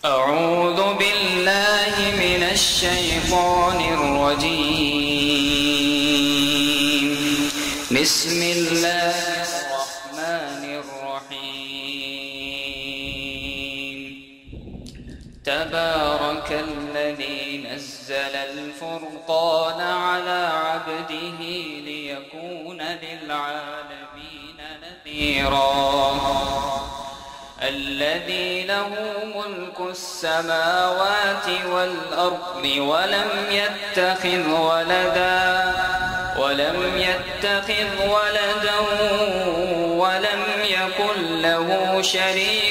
أعوذ بالله من الشيطان الرجيم. بسم الله الرحمن الرحيم. تبارك الذي نزل الفرقان على عبده ليكون للعالمين نذيرا. الذي له ملك السماوات والأرض ولم يتخذ ولدا ولم يكن له شريك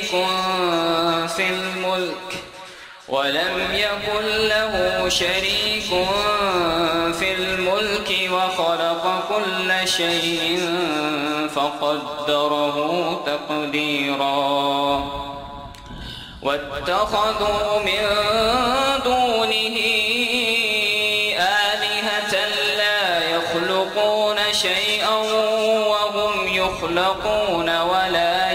في الملك وخلق كل شيء فقدره تقديرا. واتخذوا من دونه آلهة لا يخلقون شيئا وهم يخلقون ولا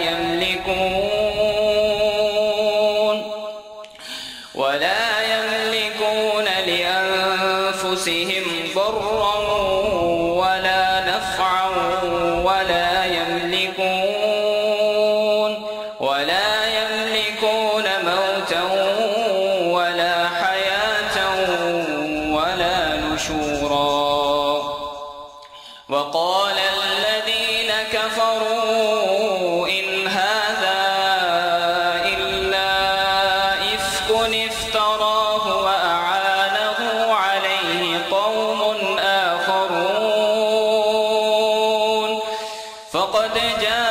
يملكون لأنفسهم ضرا ولا نفعا ولا يملكون موتا ولا حياة ولا نشورا. وقال الذين كفروا إن هذا إلا إفك افتراه وأعانه عليه قوم آخرون فقد جاءوا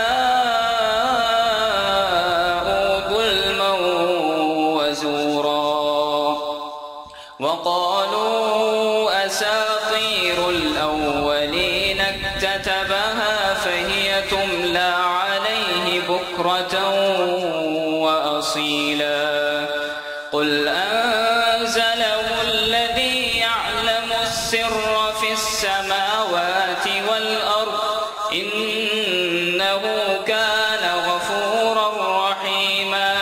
ظلما وزورا. وقالوا أساطير الأولين اكتتبها فهي تملى عليه بكرة وأصيلا. قل أنزله الذي يعلم السر في السماوات والأرض إنه كان غفورا رحيما.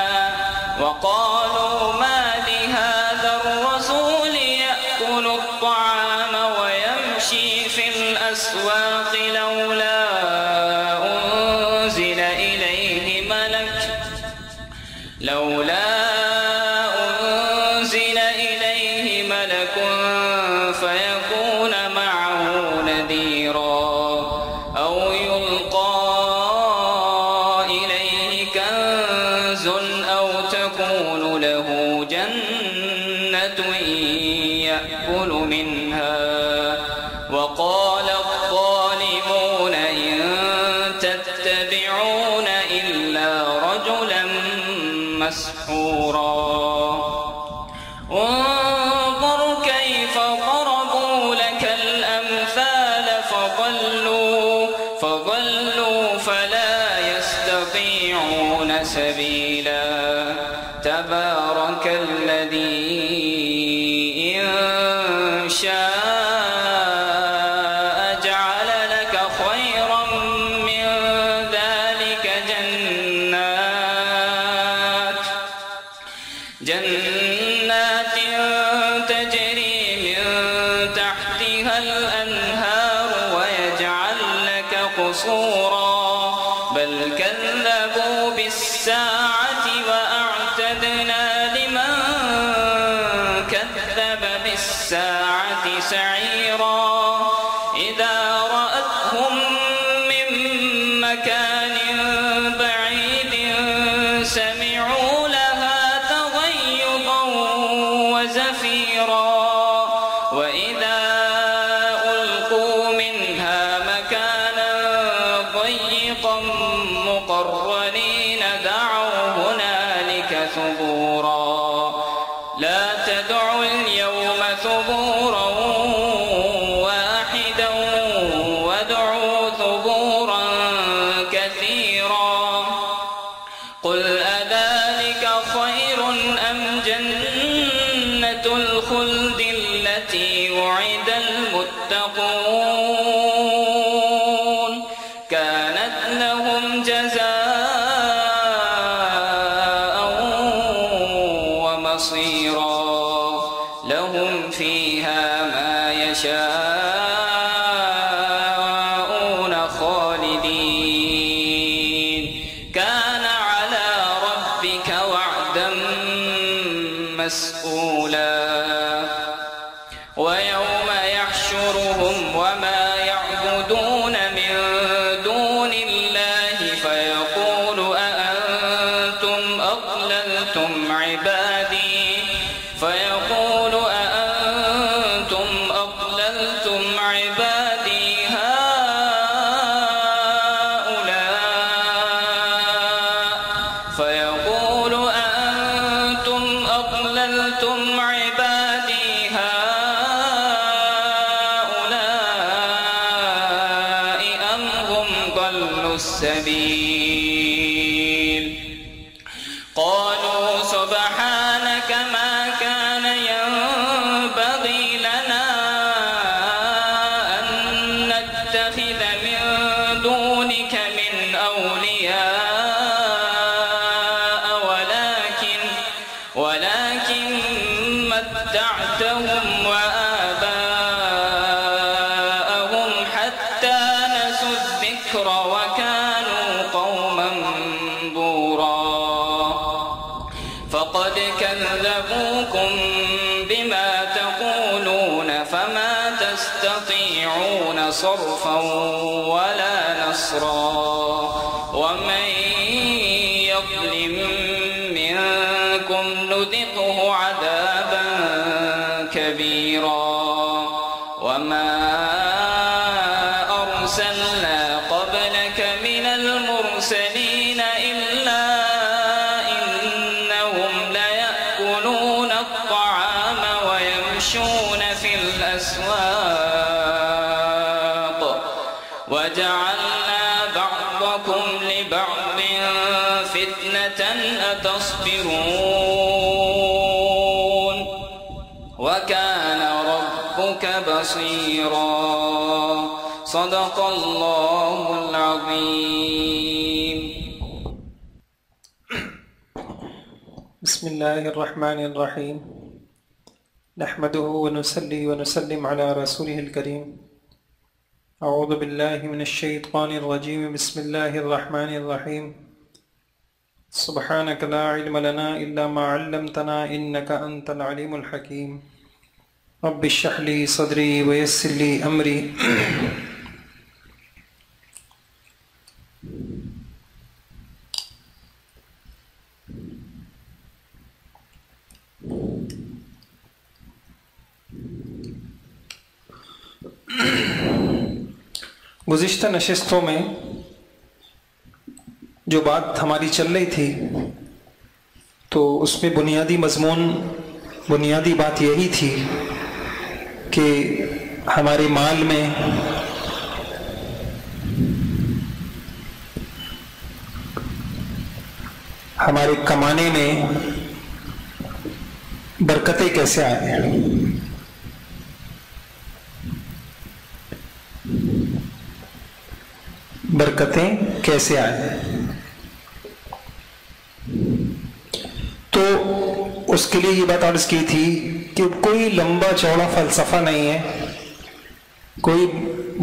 وقالوا ما لهذا الرسول يأكل الطعام ويمشي في الأسواق لولا أنزل إليه ملك فيكون معه نذيرا أو يلقى إليه كنز أو تكون له جنة يأكل منها. وقال الظالمون إن تتبعون إلا رجلا مسحورا. انظر كيف ضربوا لك الأمثال فضلوا فلا يستطيعون سبيلا. تبارك الذي إن شاء جعل لك خيرا من ذلك جنات تجري من تحتها الأنهار ويجعل لك قصورا. بل كذبوا بالساعة وأعتدنا لمن كذب بالساعة سعيرا. إذا رأتهم من مكان بعيد سمعوا لها تغيظا وزفيرا. وإذا ألقوا منها مكانا ضيقا مقرنين دعوا هنالك ثبورا. لا تدعوا اليوم ثبورا واحدا وادعوا ثبورا كثيرا. قل أذلك خير أم جنة الخلد التي وعد المتقون كانت لهم جزاء بصيرا لهم فيها ما يشاءون خالدين كان على ربك وعدا مسئولا ويوم يحشرهم وما يعبدون من دون الله فيقول أأنتم أضللتم عبادي السبيل قالوا سبحانك ما كان ينبغي لنا أن نتخذ من دونك من أولياء ولكن متعتهم وآباءهم حتى نسوا الذكر وكانوا قوما بورا فقد كذبوكم بما تقولون فما تستطيعون صرفا ولا نصرا ومن يظلم منكم نذقه عذابا كبيرا وما أرسلنا قبلك من المرسلين إلا إنهم ليأكلون الطعام ويمشون في الأسواق وجعلنا بعضكم لبعض فتنة أتصبرون وكان ربك بصيرا صدق الله العظيم. بسم الله الرحمن الرحيم نحمده ونصلي ونسلم على رسوله الكريم. أعوذ بالله من الشيطان الرجيم. بسم الله الرحمن الرحيم. سبحانك لا علم لنا إلا ما علمتنا إنك أنت العليم الحكيم. رب اشرح لي صدري ويسر لي أمري گزشتہ نشستوں میں جو بات ہماری چل رہی تھی تو اس میں بنیادی مضمون بنیادی بات یہی تھی کہ ہمارے مال میں ہمارے کمانے میں برکتیں کیسے آئیں. برکتیں کیسے آئیں تو اس کے لیے یہ بات عرض کی تھی کہ کوئی لمبا چوڑا فلسفہ نہیں ہے, کوئی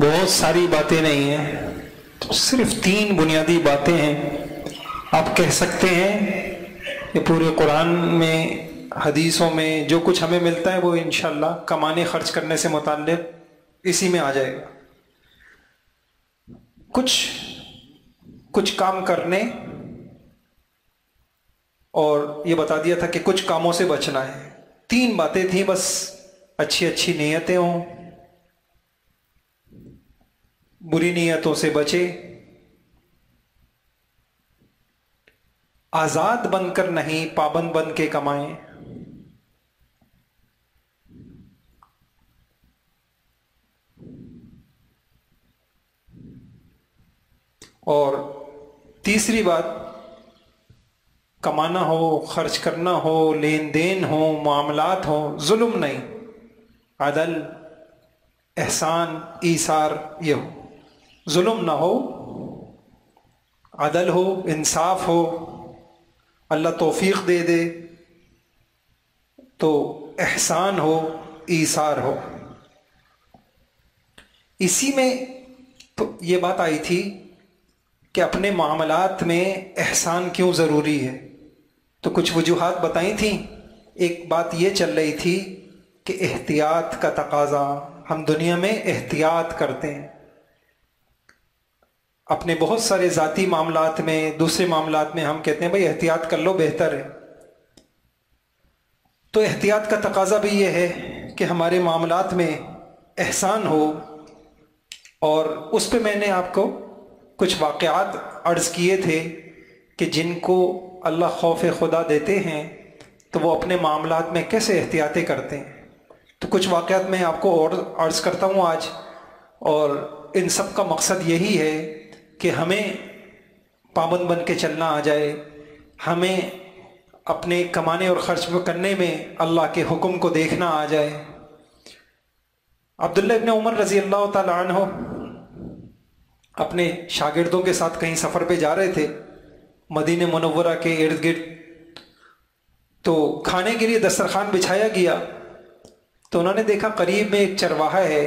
بہت ساری باتیں نہیں ہیں, صرف 3 بنیادی باتیں ہیں. آپ کہہ سکتے ہیں کہ پورے قرآن میں حدیثوں میں جو کچھ ہمیں ملتا ہے وہ انشاءاللہ کمانے خرچ کرنے سے متعلق اسی میں آ جائے گا. کچھ کام کرنے اور یہ بتا دیا تھا کہ کچھ کاموں سے بچنا ہے. 3 باتیں تھیں بس. اچھی نیتیں ہوں, بری نیتوں سے بچے, آزاد بن کر نہیں پابند بن کے کمائیں, اور تیسری بات کمانا ہو, خرچ کرنا ہو, لین دین ہو, معاملات ہو, ظلم نہیں, عدل, احسان, ایثار یہ ہو. ظلم نہ ہو, عدل ہو, انصاف ہو. اللہ توفیق دے دے تو احسان ہو، ایثار ہو۔ اسی میں تو یہ بات آئی تھی کہ اپنے معاملات میں احسان کیوں ضروری ہے، تو کچھ وجوہات بتائی تھیں۔ ایک بات یہ چل رہی تھی کہ احتیاط کا تقاضا، ہم دنیا میں احتیاط کرتے ہیں اپنے بہت سارے ذاتی معاملات میں، دوسرے معاملات میں ہم کہتے ہیں بھائی احتیاط کر لو بہتر ہے۔ تو احتیاط کا تقاضا بھی یہ ہے کہ ہمارے معاملات میں احسان ہو، اور اس پہ میں نے آپ کو کچھ واقعات عرض کیے تھے کہ جن کو اللہ خوف خدا دیتے ہیں تو وہ اپنے معاملات میں کیسے احتیاطیں کرتے ہیں۔ تو کچھ واقعات میں آپ کو اور عرض کرتا ہوں آج، اور ان سب کا مقصد یہی ہے کہ ہمیں پابند بن کے چلنا آ جائے، ہمیں اپنے کمانے اور خرچ کرنے میں اللہ کے حکم کو دیکھنا آ جائے۔ عبداللہ ابن عمر رضی اللہ تعالی عنہ اپنے شاگردوں کے ساتھ کہیں سفر پہ جا رہے تھے مدینہ منورہ کے ارد گرد، تو کھانے کے لیے دسترخوان بچھایا گیا، تو انہوں نے دیکھا قریب میں ایک چرواہا ہے،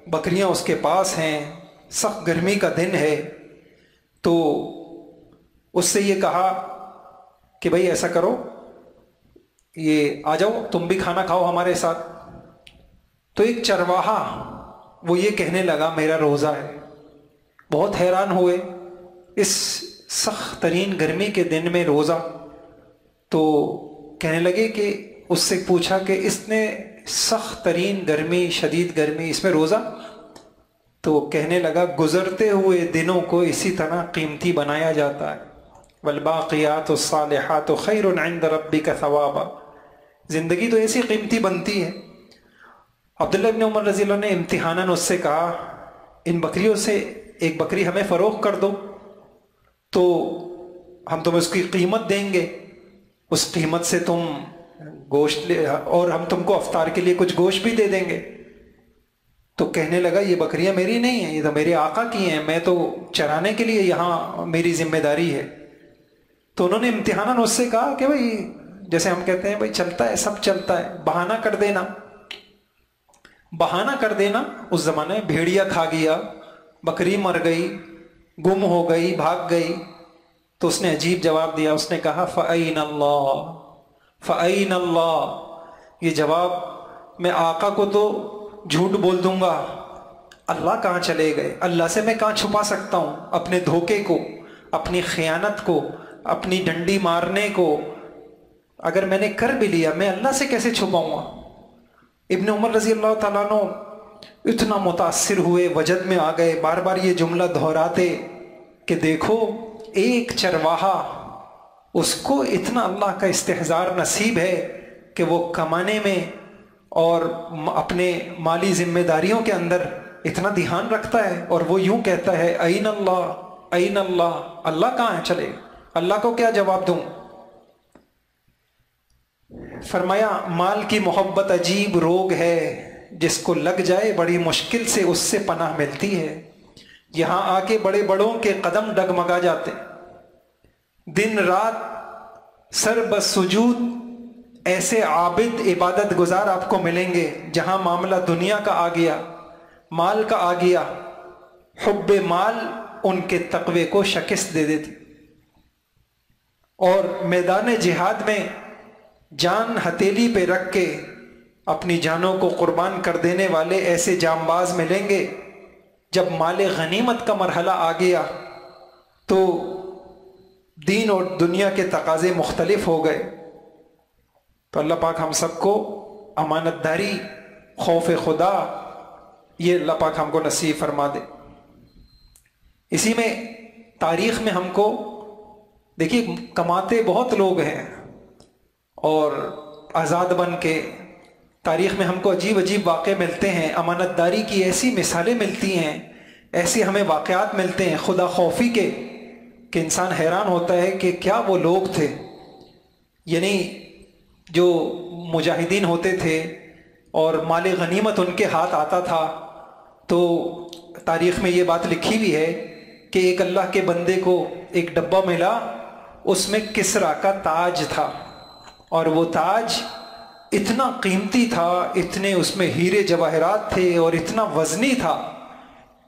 بکریاں اس کے پاس ہیں، سخت گرمی کا دن ہے، تو اس سے یہ کہا کہ بھائی ایسا کرو، یہ آ جاؤ تم بھی کھانا کھاؤ ہمارے ساتھ۔ تو ایک چرواہا وہ یہ کہنے لگا میرا روزہ ہے۔ بہت حیران ہوئے، اس سخت ترین گرمی کے دن میں روزہ؟ تو کہنے لگے کہ اس سے پوچھا کہ اس نے سخت ترین گرمی، شدید گرمی، اس میں روزہ؟ تو کہنے لگا گزرتے ہوئے دنوں کو اسی طرح قیمتی بنایا جاتا ہے، والباقیات الصالحات خیر عند ربک ثوابا، زندگی تو ایسی قیمتی بنتی ہے۔ عبداللہ ابن عمر رضی اللہ نے امتحاناً اس سے کہا ان بکریوں سے ایک بکری ہمیں فروخت کر دو تو ہم تمہیں اس کی قیمت دیں گے، اس قیمت سے تم گوشت لے، اور ہم تم کو افطار کے لیے کچھ گوشت بھی دے دیں گے۔ تو کہنے لگا یہ بکریاں میری نہیں ہیں، یہ تو میرے آقا کی ہیں، میں تو چرانے کے لیے یہاں میری ذمہ داری ہے۔ تو انہوں نے امتحاناً اس سے کہا کہ بھائی جیسے ہم کہتے ہیں بھائی چلتا ہے، سب چلتا ہے، بہانہ کر دینا، بہانہ کر دینا۔ اس زمانے میں بھیڑیا کھا گیا، بکری مر گئی، گم ہو گئی، بھاگ گئی، تو اس نے عجیب جواب دیا، اس نے کہا فَأَيْنَ اللَّهُ فَأَيْنَ اللَّهُ، یہ جواب میں آقا کو تو جھوٹ بول دوں گا، اللہ کہاں چلے گئے؟ اللہ سے میں کہاں چھپا سکتا ہوں اپنے دھوکے کو، اپنی خیانت کو، اپنی ڈنڈی مارنے کو؟ اگر میں نے کر بھی لیا میں اللہ سے کیسے چھپاؤں گا؟ ابن عمر رضی اللہ تعالیٰ عنہ اتنا متاثر ہوئے، وجد میں آ گئے، بار بار یہ جملہ دہراتے کہ دیکھو ایک چرواہا، اس کو اتنا اللہ کا استحضار نصیب ہے کہ وہ کمانے میں اور اپنے مالی ذمہ داریوں کے اندر اتنا دھیان رکھتا ہے، اور وہ یوں کہتا ہے این اللہ این اللہ، اللہ کہاں ہے؟ چلے اللہ کو کیا جواب دوں؟ فرمایا مال کی محبت عجیب روگ ہے، جس کو لگ جائے بڑی مشکل سے اس سے پناہ ملتی ہے۔ یہاں آ کے بڑے بڑوں کے قدم ڈگمگا جاتے، دن رات سر بس سجود ایسے عابد عبادت گزار آپ کو ملیں گے جہاں معاملہ دنیا کا آ گیا، مال کا آ گیا، حب مال ان کے تقوی کو شکست دے دیتی، اور میدان جہاد میں جان ہتھیلی پہ رکھ کے اپنی جانوں کو قربان کر دینے والے ایسے جانباز ملیں گے۔ جب مال غنیمت کا مرحلہ آ گیا تو دین اور دنیا کے تقاضے مختلف ہو گئے۔ تو اللہ پاک ہم سب کو امانت داری، خوف خدا، یہ اللہ پاک ہم کو نصیب فرما دے۔ اسی میں تاریخ میں ہم کو دیکھیے کماتے بہت لوگ ہیں، اور آزاد بن کے تاریخ میں ہم کو عجیب عجیب واقع ملتے ہیں، امانت داری کی ایسی مثالیں ملتی ہیں، ایسے ہمیں واقعات ملتے ہیں خدا خوفی کے کہ انسان حیران ہوتا ہے کہ کیا وہ لوگ تھے۔ یعنی جو مجاہدین ہوتے تھے اور مال غنیمت ان کے ہاتھ آتا تھا، تو تاریخ میں یہ بات لکھی ہوئی ہے کہ ایک اللہ کے بندے کو ایک ڈبہ ملا، اس میں کسرا کا تاج تھا، اور وہ تاج اتنا قیمتی تھا، اتنے اس میں ہیرے جواہرات تھے اور اتنا وزنی تھا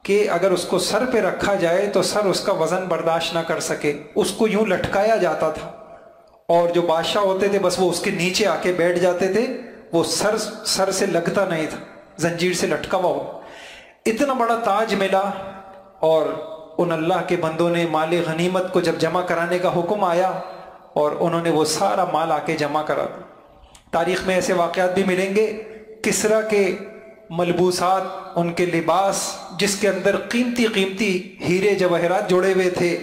کہ اگر اس کو سر پہ رکھا جائے تو سر اس کا وزن برداشت نہ کر سکے، اس کو یوں لٹکایا جاتا تھا، اور جو بادشاہ ہوتے تھے بس وہ اس کے نیچے آ کے بیٹھ جاتے تھے، وہ سر سے لگتا نہیں تھا، زنجیر سے لٹکا ہوا ہو۔ اتنا بڑا تاج ملا، اور ان اللہ کے بندوں نے مال غنیمت کو جب جمع کرانے کا حکم آیا اور انہوں نے وہ سارا مال آ کے جمع کرا دیا۔ تاریخ میں ایسے واقعات بھی ملیں گے، کسریٰ کے ملبوسات، ان کے لباس جس کے اندر قیمتی قیمتی ہیرے جواہرات جڑے ہوئے تھے،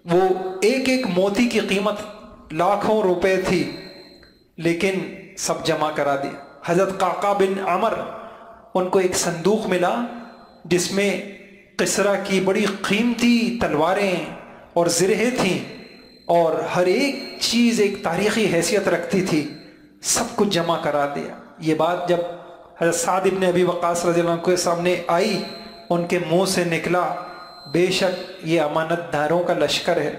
وہ ایک ایک موتی کی قیمت لاکھوں روپے تھی، لیکن سب جمع کرا دیا۔ حضرت قعقاع بن عمر، ان کو ایک صندوق ملا جس میں کسریٰ کی بڑی قیمتی تلواریں اور زرہیں تھیں، اور ہر ایک چیز ایک تاریخی حیثیت رکھتی تھی، سب کچھ جمع کرا دیا۔ یہ بات جب حضرت سعد بن ابی وقاص رضی اللہ عنہ کے سامنے آئی، ان کے منہ سے نکلا، بے شک یہ امانت داروں کا لشکر ہے۔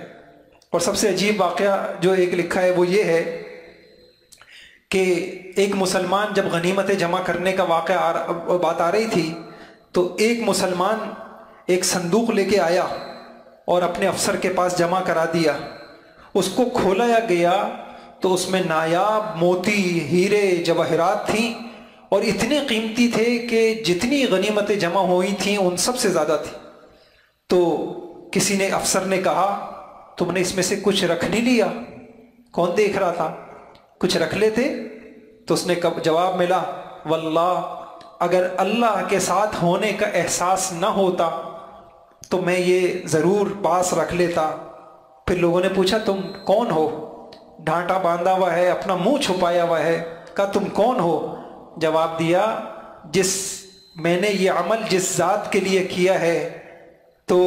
اور سب سے عجیب واقعہ جو ایک لکھا ہے وہ یہ ہے کہ ایک مسلمان جب غنیمتیں جمع کرنے کا بات آ رہی تھی، تو ایک مسلمان ایک صندوق لے کے آیا اور اپنے افسر کے پاس جمع کرا دیا۔ اس کو کھولا گیا تو اس میں نایاب موتی، ہیرے، جواہرات تھیں، اور اتنے قیمتی تھے کہ جتنی غنیمتیں جمع ہوئی تھیں ان سب سے زیادہ تھی۔ تو کسی نے، افسر نے کہا، تم نے اس میں سے کچھ رکھ نہیں لیا؟ کون دیکھ رہا تھا؟ کچھ رکھ لیتے؟ تو اس نے جواب ملا، واللہ اگر اللہ کے ساتھ ہونے کا احساس نہ ہوتا تو میں یہ ضرور پاس رکھ لیتا۔ پھر لوگوں نے پوچھا، تم کون ہو؟ ڈھانٹا باندھا ہوا ہے، اپنا منہ چھپایا ہوا ہے، کہا تم کون ہو؟ جواب دیا، میں نے یہ عمل جس ذات کے لیے کیا ہے تو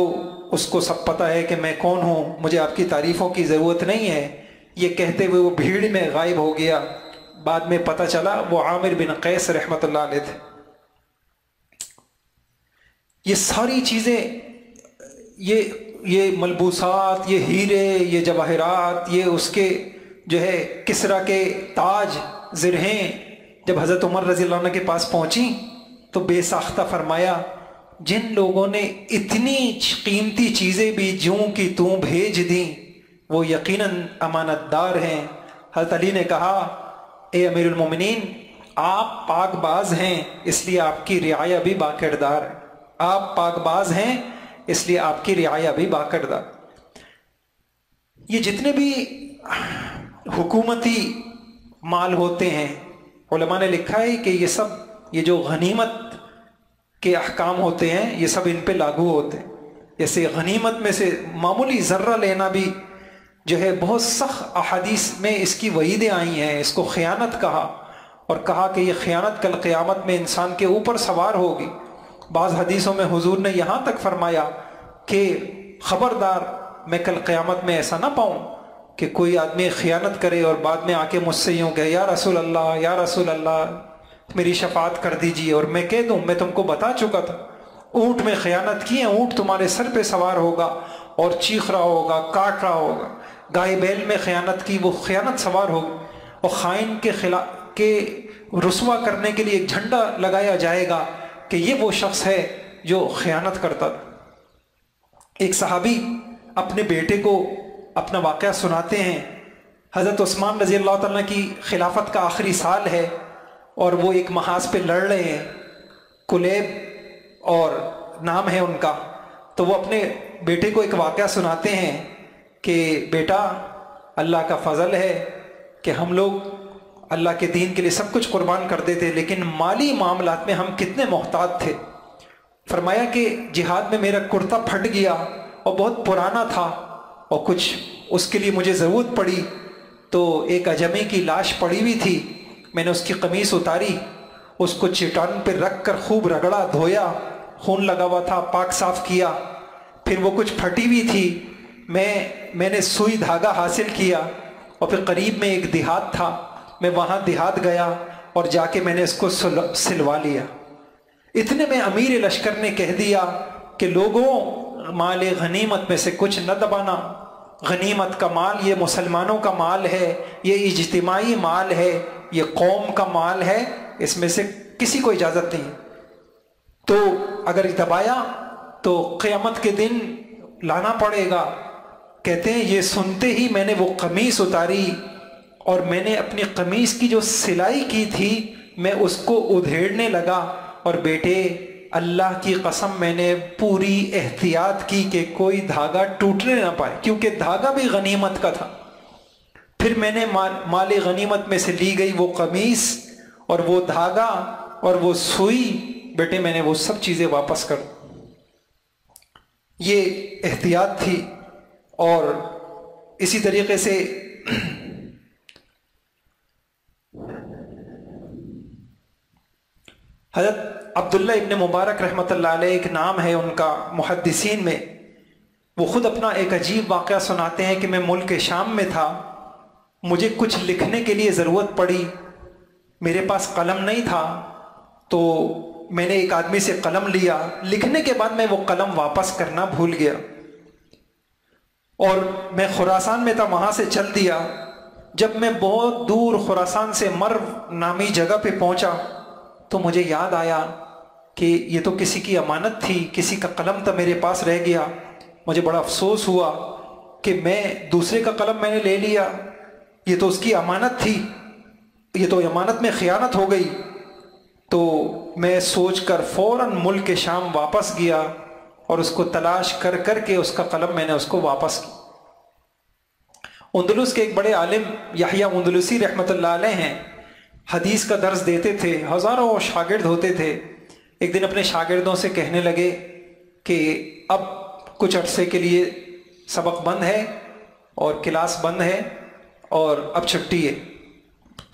اس کو سب پتہ ہے کہ میں کون ہوں، مجھے آپ کی تعریفوں کی ضرورت نہیں ہے۔ یہ کہتے ہوئے وہ بھیڑ میں غائب ہو گیا۔ بعد میں پتہ چلا وہ عامر بن قیس رحمۃ اللہ علیہ تھے۔ یہ ساری چیزیں، یہ ملبوسات، یہ ہیرے، یہ جواہرات، یہ اس کے جو ہے کسریٰ کے تاج، زرہیں، جب حضرت عمر رضی اللہ عنہ کے پاس پہنچی تو بے ساختہ فرمایا، جن لوگوں نے اتنی قیمتی چیزیں بھی جوں کی توں بھیج دیں وہ یقیناً امانت دار ہیں۔ حضرت علی نے کہا، اے امیر المومنین، آپ پاک باز ہیں اس لیے آپ کی رعایا بھی باکردار ہے۔ آپ پاک باز ہیں اس لیے آپ کی رعایا بھی باکردار۔ یہ جتنے بھی حکومتی مال ہوتے ہیں، علماء نے لکھا ہے کہ یہ جو غنیمت کے احکام ہوتے ہیں یہ سب ان پہ لاگو ہوتے ہیں۔ جیسے غنیمت میں سے معمولی ذرہ لینا بھی جو ہے بہت سخت احادیث میں اس کی وعیدیں آئی ہیں، اس کو خیانت کہا، اور کہا کہ یہ خیانت کل قیامت میں انسان کے اوپر سوار ہوگی۔ بعض حدیثوں میں حضور نے یہاں تک فرمایا کہ خبردار میں کل قیامت میں ایسا نہ پاؤں کہ کوئی آدمی خیانت کرے اور بعد میں آ کے مجھ سے یوں کہ یا رسول اللہ، یا رسول اللہ میری شفاعت کر دیجیے، اور میں کہہ دوں میں تم کو بتا چکا تھا، اونٹ میں خیانت کی ہے، اونٹ تمہارے سر پہ سوار ہوگا اور چیخ رہا ہوگا، کاٹ رہا ہوگا۔ گائے بیل میں خیانت کی، وہ خیانت سوار ہوگی، اور خائن کے رسوا کرنے کے لیے ایک جھنڈا لگایا جائے گا کہ یہ وہ شخص ہے جو خیانت کرتا تھا۔ ایک صحابی اپنے بیٹے کو اپنا واقعہ سناتے ہیں۔ حضرت عثمان رضی اللہ تعالیٰ کی خلافت کا آخری سال ہے، اور وہ ایک محاذ پہ لڑ رہے ہیں، کلیب اور نام ہے ان کا۔ تو وہ اپنے بیٹے کو ایک واقعہ سناتے ہیں کہ بیٹا، اللہ کا فضل ہے کہ ہم لوگ اللہ کے دین کے لیے سب کچھ قربان کر دیتے، لیکن مالی معاملات میں ہم کتنے محتاط تھے۔ فرمایا کہ جہاد میں میرا کرتا پھٹ گیا اور بہت پرانا تھا، اور کچھ اس کے لیے مجھے ضرورت پڑی، تو ایک اجمی کی لاش پڑی ہوئی تھی، میں نے اس کی قمیص اتاری، اس کو چٹان پہ رکھ کر خوب رگڑا، دھویا، خون لگا ہوا تھا، پاک صاف کیا، پھر وہ کچھ پھٹی ہوئی تھی، میں نے سوئی دھاگا حاصل کیا، اور پھر قریب میں ایک دیہات تھا، میں وہاں دیہات گیا اور جا کے میں نے اس کو سلوا لیا۔ اتنے میں امیر لشکر نے کہہ دیا کہ لوگوں، مال غنیمت میں سے کچھ نہ دبانا، غنیمت کا مال یہ مسلمانوں کا مال ہے، یہ اجتماعی مال ہے، یہ قوم کا مال ہے، اس میں سے کسی کو اجازت نہیں۔ تو اگر دبایا تو قیامت کے دن لانا پڑے گا۔ کہتے ہیں یہ سنتے ہی میں نے وہ قمیص اتاری اور میں نے اپنی قمیص کی جو سلائی کی تھی میں اس کو ادھیڑنے لگا، اور بیٹے اللہ کی قسم میں نے پوری احتیاط کی کہ کوئی دھاگا ٹوٹنے نہ پائے، کیونکہ دھاگا بھی غنیمت کا تھا۔ پھر میں نے مال غنیمت میں سے لی گئی وہ قمیص اور وہ دھاگا اور وہ سوئی، بیٹے میں نے وہ سب چیزیں واپس کر۔ یہ احتیاط تھی۔ اور اسی طریقے سے حضرت عبداللہ ابن مبارک رحمۃ اللہ علیہ ایک نام ہے ان کا محدثین میں، وہ خود اپنا ایک عجیب واقعہ سناتے ہیں کہ میں ملک شام میں تھا، مجھے کچھ لکھنے کے لیے ضرورت پڑی، میرے پاس قلم نہیں تھا، تو میں نے ایک آدمی سے قلم لیا، لکھنے کے بعد میں وہ قلم واپس کرنا بھول گیا، اور میں خراسان میں تھا، وہاں سے چل دیا۔ جب میں بہت دور خراسان سے مرو نامی جگہ پہ پہنچا تو مجھے یاد آیا کہ یہ تو کسی کی امانت تھی، کسی کا قلم تھا میرے پاس رہ گیا۔ مجھے بڑا افسوس ہوا کہ میں دوسرے کا قلم میں نے لے لیا، یہ تو اس کی امانت تھی، یہ تو امانت میں خیانت ہو گئی۔ تو میں سوچ کر فوراً ملک شام واپس گیا اور اس کو تلاش کر کر کے اس کا قلم میں نے اس کو واپس کیا۔ اندلس کے ایک بڑے عالم یحییٰ اندلسی رحمۃ اللہ علیہ ہیں، حدیث کا درس دیتے تھے، ہزاروں شاگرد ہوتے تھے۔ ایک دن اپنے شاگردوں سے کہنے لگے کہ اب کچھ عرصے کے لیے سبق بند ہے اور کلاس بند ہے اور اب چھٹی ہے۔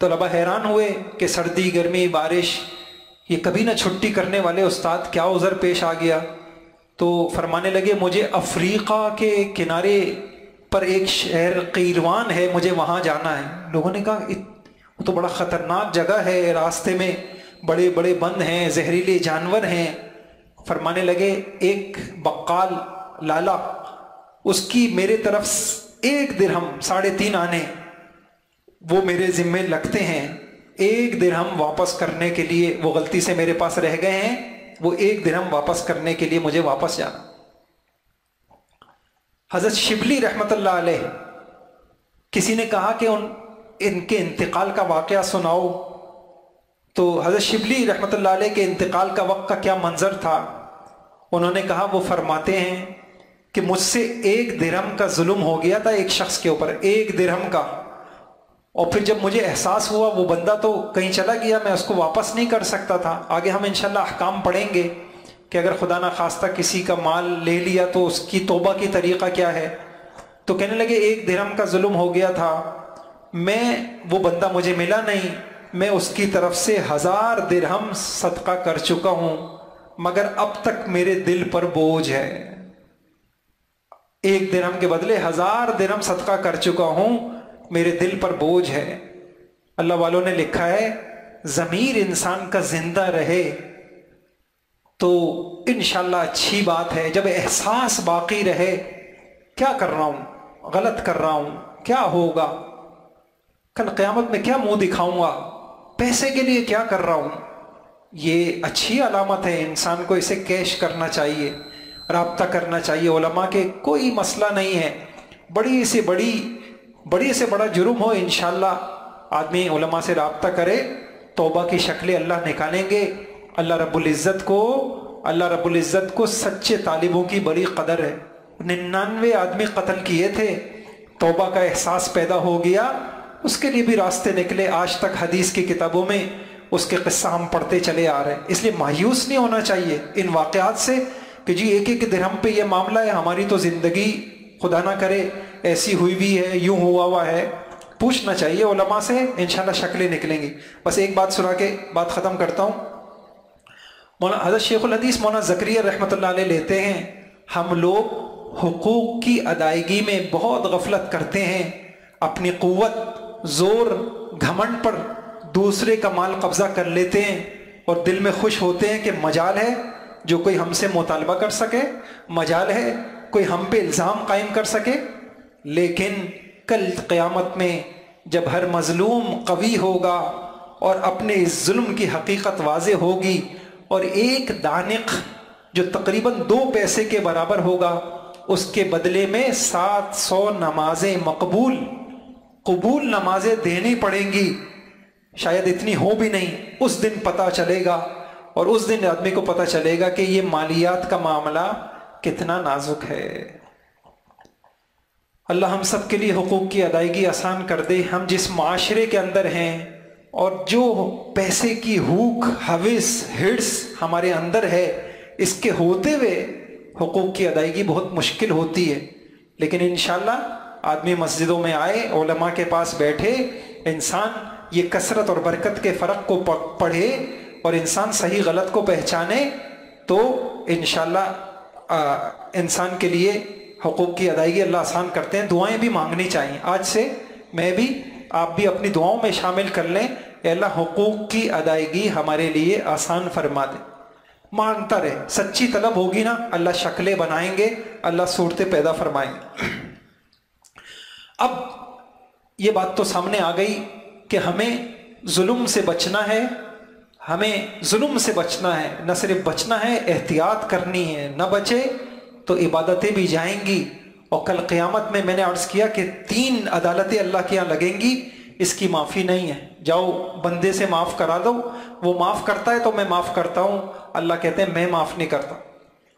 طلبہ حیران ہوئے کہ سردی گرمی بارش، یہ کبھی نہ چھٹی کرنے والے استاد کیا عذر پیش آ گیا؟ تو فرمانے لگے مجھے افریقہ کے کنارے پر ایک شہر قیروان ہے، مجھے وہاں جانا ہے۔ لوگوں نے کہا وہ تو بڑا خطرناک جگہ ہے، راستے میں بڑے بڑے بند ہیں، زہریلے جانور ہیں۔ فرمانے لگے ایک بقال لالا، اس کی میرے طرف 1 درہم 3.5 آنے وہ میرے ذمے لگتے ہیں، 1 درہم واپس کرنے کے لیے، وہ غلطی سے میرے پاس رہ گئے ہیں، وہ 1 درہم واپس کرنے کے لیے مجھے واپس جانا۔ حضرت شبلی رحمۃ اللہ علیہ، کسی نے کہا کہ ان کے انتقال کا واقعہ سناؤ، تو حضرت شبلی رحمۃ اللہ علیہ کے انتقال کا وقت کا کیا منظر تھا؟ انہوں نے کہا، وہ فرماتے ہیں کہ مجھ سے 1 درہم کا ظلم ہو گیا تھا ایک شخص کے اوپر، 1 درہم کا، اور پھر جب مجھے احساس ہوا وہ بندہ تو کہیں چلا گیا، میں اس کو واپس نہیں کر سکتا تھا۔ آگے ہم انشاءاللہ احکام پڑھیں گے کہ اگر خدا نہ خواستہ کسی کا مال لے لیا تو اس کی توبہ کی طریقہ کیا ہے۔ تو کہنے لگے 1 درہم کا ظلم ہو گیا تھا، وہ بندہ مجھے ملا نہیں، میں اس کی طرف سے 1000 درہم صدقہ کر چکا ہوں، مگر اب تک میرے دل پر بوجھ ہے۔ 1 درہم کے بدلے 1000 درہم صدقہ کر چکا ہوں، میرے دل پر بوجھ ہے۔ اللہ والوں نے لکھا ہے ضمیر انسان کا زندہ رہے تو انشاءاللہ اچھی بات ہے، جب احساس باقی رہے کیا کر رہا ہوں، غلط کر رہا ہوں، کیا ہوگا، کل قیامت میں کیا منہ دکھاؤں گا، پیسے کے لیے کیا کر رہا ہوں، یہ اچھی علامت ہے، انسان کو اسے کیش کرنا چاہیے، رابطہ کرنا چاہیے علماء کے، کوئی مسئلہ نہیں ہے، بڑی سے بڑا جرم ہو انشاءاللہ آدمی علماء سے رابطہ کرے، توبہ کی شکلیں اللہ نکالیں گے۔ اللہ رب العزت کو سچے طالبوں کی بڑی قدر ہے۔ 99 آدمی قتل کیے تھے، توبہ کا احساس پیدا ہو گیا، اس کے لیے بھی راستے نکلے، آج تک حدیث کی کتابوں میں اس کے قصہ ہم پڑھتے چلے آ رہے ہیں۔ اس لیے مایوس نہیں ہونا چاہیے ان واقعات سے کہ جی 1 درہم پہ یہ معاملہ ہے، ہماری تو زندگی خدا نہ کرے ایسی ہوئی بھی ہے، یوں ہوا ہے۔ پوچھنا چاہیے علماء سے، انشاءاللہ شکلیں نکلیں گی۔ بس ایک بات سنا کے بات ختم کرتا ہوں۔ مولانا حضرت شیخ الحدیث مولانا زکریا رحمۃ اللہ علیہ لیتے ہیں، ہم لوگ حقوق کی ادائیگی میں بہت غفلت کرتے ہیں، اپنی قوت، زور، گھمنڈ پر دوسرے کا مال قبضہ کر لیتے ہیں اور دل میں خوش ہوتے ہیں کہ مجال ہے جو کوئی ہم سے مطالبہ کر سکے، مجال ہے کوئی ہم پہ الزام قائم کر سکے۔ لیکن کل قیامت میں جب ہر مظلوم قوی ہوگا اور اپنے اس ظلم کی حقیقت واضح ہوگی، اور ایک دانق جو تقریباً 2 پیسے کے برابر ہوگا، اس کے بدلے میں 700 نمازیں قبول نمازیں دینی پڑیں گی، شاید اتنی ہو بھی نہیں، اس دن پتہ چلے گا، اور اس دن آدمی کو پتہ چلے گا کہ یہ مالیات کا معاملہ کتنا نازک ہے۔ اللہ ہم سب کے لیے حقوق کی ادائیگی آسان کر دے۔ ہم جس معاشرے کے اندر ہیں اور جو پیسے کی ہوک، ہوس، ہرس ہمارے اندر ہے، اس کے ہوتے ہوئے حقوق کی ادائیگی بہت مشکل ہوتی ہے، لیکن انشاءاللہ آدمی مسجدوں میں آئے، علماء کے پاس بیٹھے، انسان یہ کثرت اور برکت کے فرق کو پڑھے اور انسان صحیح غلط کو پہچانے، تو انشاءاللہ انسان کے لیے حقوق کی ادائیگی اللہ آسان کرتے ہیں۔ دعائیں بھی مانگنی چاہیے۔ آج سے میں بھی، آپ بھی اپنی دعاؤں میں شامل کر لیں، اے اللہ حقوق کی ادائیگی ہمارے لیے آسان فرما دے۔ مانگتا رہے، سچی طلب ہوگی نا، اللہ شکلیں بنائیں گے، اللہ صورتیں پیدا فرمائیں گے۔ اب یہ بات تو سامنے آ گئی کہ ہمیں ظلم سے بچنا ہے، ہمیں ظلم سے بچنا ہے، نہ صرف بچنا ہے، احتیاط کرنی ہے، نہ بچے تو عبادتیں بھی جائیں گی، اور کل قیامت میں نے عرض کیا کہ 3 عدالتیں اللہ کے یہاں لگیں گی، اس کی معافی نہیں ہے۔ جاؤ بندے سے معاف کرا دو، وہ معاف کرتا ہے تو میں معاف کرتا ہوں، اللہ کہتے ہیں میں معاف نہیں کرتا۔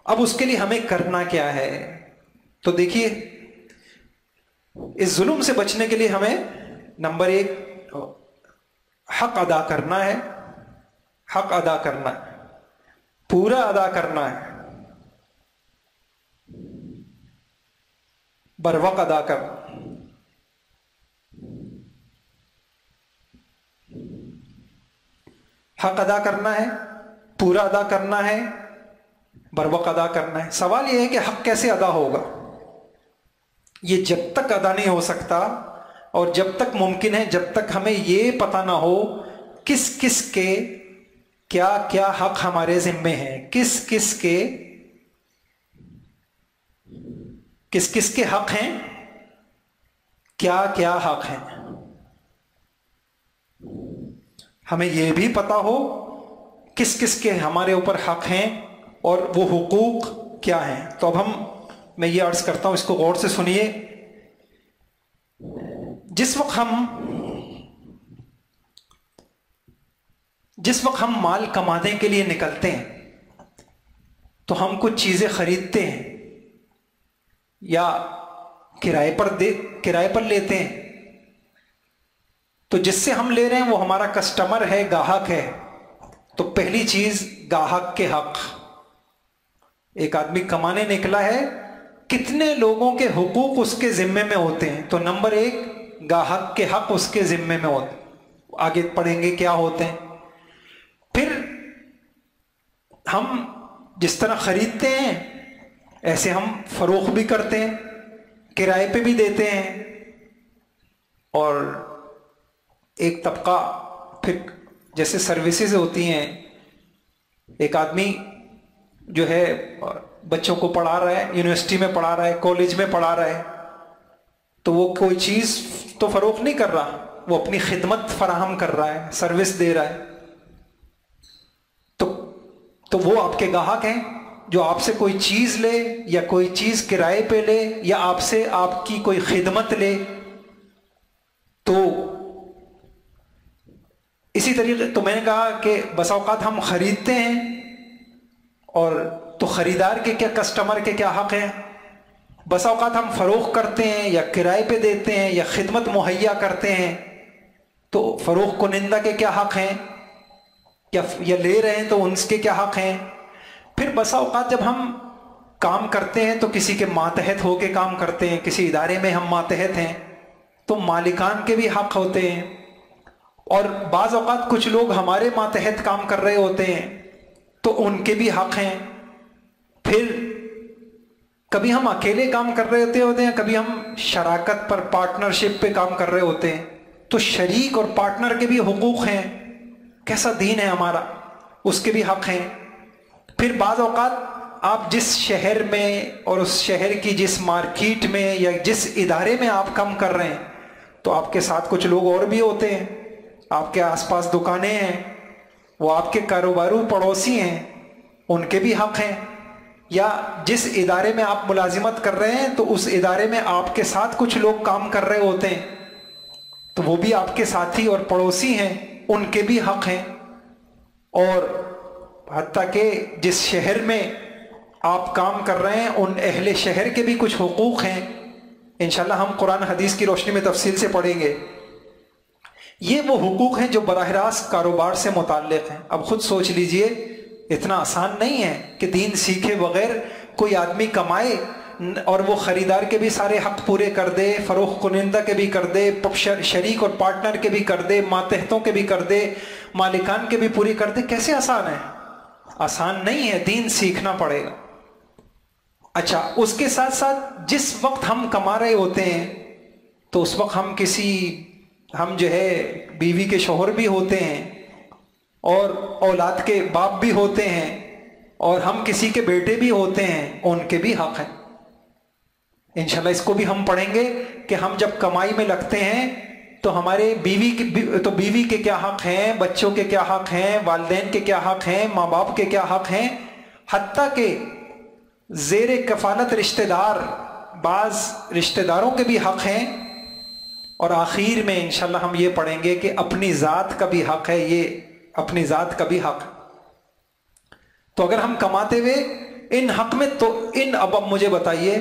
اب اس کے لیے ہمیں کرنا کیا ہے؟ تو دیکھیے، اس ظلم سے بچنے کے لیے ہمیں نمبر 1 حق ادا کرنا ہے، حق ادا کرنا ہے، پورا ادا کرنا ہے، بروقت ادا کرنا۔ حق ادا کرنا ہے، پورا ادا کرنا ہے، بروقت ادا کرنا ہے۔ سوال یہ ہے کہ حق کیسے ادا ہوگا؟ یہ جب تک ادا نہیں ہو سکتا اور جب تک ممکن ہے جب تک ہمیں یہ پتہ نہ ہو کس کس کے کیا کیا حق ہمارے ذمے ہیں، کس کس کے حق ہیں، کیا کیا حق ہیں، ہمیں یہ بھی پتا ہو کس کس کے ہمارے اوپر حق ہیں اور وہ حقوق کیا ہیں۔ تو اب میں یہ عرض کرتا ہوں، اس کو غور سے سنیے۔ جس وقت ہم مال کمانے کے لیے نکلتے ہیں تو ہم کچھ چیزیں خریدتے ہیں یا کرائے پر لیتے ہیں، تو جس سے ہم لے رہے ہیں وہ ہمارا کسٹمر ہے، گاہک ہے۔ تو پہلی چیز گاہک کے حق۔ ایک آدمی کمانے نکلا ہے، کتنے لوگوں کے حقوق اس کے ذمے میں ہوتے ہیں؟ تو نمبر 1 گاہک کے حق اس کے ذمے میں ہوتے ہیں۔ آگے پڑھیں گے کیا ہوتے ہیں۔ پھر ہم جس طرح خریدتے ہیں ایسے ہم فروخت بھی کرتے ہیں، کرائے پہ بھی دیتے ہیں، اور ایک طبقہ پھر جیسے سروسز ہوتی ہیں، ایک آدمی جو ہے بچوں کو پڑھا رہا ہے، یونیورسٹی میں پڑھا رہا ہے، کالج میں پڑھا رہا ہے، تو وہ کوئی چیز تو فروخت نہیں کر رہا، وہ اپنی خدمت فراہم کر رہا ہے، سروس دے رہا ہے۔ تو وہ آپ کے گاہک ہیں، جو آپ سے کوئی چیز لے یا کوئی چیز کرائے پہ لے یا آپ سے آپ کی کوئی خدمت لے۔ تو اسی طریقے تو میں نے کہا کہ بس اوقات ہم خریدتے ہیں، اور تو خریدار کے کیا، کسٹمر کے کیا حق ہیں؟ بس اوقات ہم فروخت کرتے ہیں یا کرائے پہ دیتے ہیں یا خدمت مہیا کرتے ہیں، تو فروخت کنندہ کے کیا حق ہیں، یا لے رہے ہیں تو ان کے کیا حق ہیں۔ پھر بسا اوقات جب ہم کام کرتے ہیں تو کسی کے ماتحت ہو کے کام کرتے ہیں، کسی ادارے میں ہم ماتحت ہیں تو مالکان کے بھی حق ہوتے ہیں، اور بعض اوقات کچھ لوگ ہمارے ماتحت کام کر رہے ہوتے ہیں تو ان کے بھی حق ہیں۔ پھر کبھی ہم اکیلے کام کر رہے ہوتے ہیں، کبھی ہم شراکت پر، پارٹنرشپ پہ کام کر رہے ہوتے ہیں، تو شریک اور پارٹنر کے بھی حقوق ہیں۔ کیسا دین ہے ہمارا، اس کے بھی حق ہیں۔ پھر بعض اوقات آپ جس شہر میں اور اس شہر کی جس مارکیٹ میں یا جس ادارے میں آپ کام کر رہے ہیں تو آپ کے ساتھ کچھ لوگ اور بھی ہوتے ہیں، آپ کے آس پاس دکانیں ہیں، وہ آپ کے کاروباری پڑوسی ہیں، ان کے بھی حق ہیں. یا جس ادارے میں آپ ملازمت کر رہے ہیں تو اس ادارے میں آپ کے ساتھ کچھ لوگ کام کر رہے ہوتے ہیں تو وہ بھی آپ کے ساتھی اور پڑوسی ہیں، ان کے بھی حق ہیں. اور حتیٰ کہ جس شہر میں آپ کام کر رہے ہیں ان اہل شہر کے بھی کچھ حقوق ہیں. انشاءاللہ ہم قرآن حدیث کی روشنی میں تفصیل سے پڑھیں گے. یہ وہ حقوق ہیں جو براہ راست کاروبار سے متعلق ہیں. اب خود سوچ لیجئے، اتنا آسان نہیں ہے کہ دین سیکھے بغیر کوئی آدمی کمائے اور وہ خریدار کے بھی سارے حق پورے کر دے، فروخت کنندہ کے بھی کر دے، شریک اور پارٹنر کے بھی کر دے، ماتحتوں کے بھی کر دے، مالکان کے بھی پوری کر دے. کیسے آسان ہے؟ آسان نہیں ہے، دین سیکھنا پڑے گا. اچھا، اس کے ساتھ ساتھ جس وقت ہم کما رہے ہوتے ہیں تو اس وقت ہم جو ہے بیوی کے شوہر بھی ہوتے ہیں اور اولاد کے باپ بھی ہوتے ہیں اور ہم کسی کے بیٹے بھی ہوتے ہیں، ان کے بھی حق ہیں. انشاءاللہ اس کو بھی ہم پڑھیں گے کہ ہم جب کمائی میں لگتے ہیں تو ہمارے بیوی کے کیا حق ہیں، بچوں کے کیا حق ہیں، والدین کے کیا حق ہیں، ماں باپ کے کیا حق ہیں، حتیٰ کہ زیر کفالت رشتہ دار، بعض رشتہ داروں کے بھی حق ہیں. اور آخر میں انشاءاللہ ہم یہ پڑھیں گے کہ اپنی ذات کا بھی حق ہے، یہ اپنی ذات کا بھی حق. تو اگر ہم کماتے ہوئے ان حق میں تو اب مجھے بتائیے،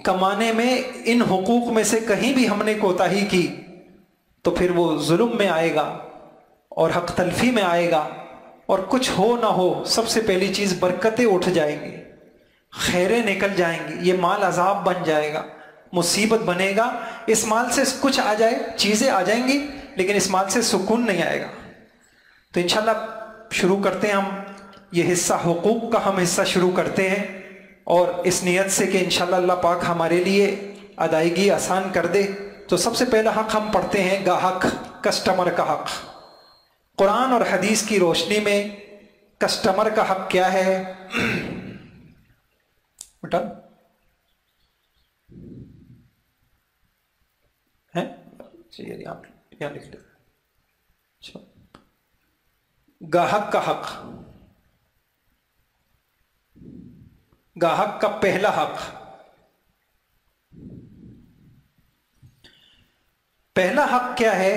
کمانے میں ان حقوق میں سے کہیں بھی ہم نے کوتاہی کی تو پھر وہ ظلم میں آئے گا اور حق تلفی میں آئے گا. اور کچھ ہو نہ ہو، سب سے پہلی چیز برکتیں اٹھ جائیں گی، خیریں نکل جائیں گی، یہ مال عذاب بن جائے گا، مصیبت بنے گا. اس مال سے کچھ آ جائے، چیزیں آ جائیں گی، لیکن اس مال سے سکون نہیں آئے گا. تو انشاءاللہ شروع کرتے ہیں ہم یہ حصہ، حقوق کا ہم حصہ شروع کرتے ہیں، اور اس نیت سے کہ انشاءاللہ اللہ پاک ہمارے لیے ادائیگی آسان کر دے. تو سب سے پہلا حق ہم پڑھتے ہیں گاہک، کسٹمر کا حق. قرآن اور حدیث کی روشنی میں کسٹمر کا حق کیا ہے؟ بیٹا ہے چلیے آپ یہاں لکھ لیں. گاہک کا حق، گاہک کا پہلا حق، پہلا حق کیا ہے؟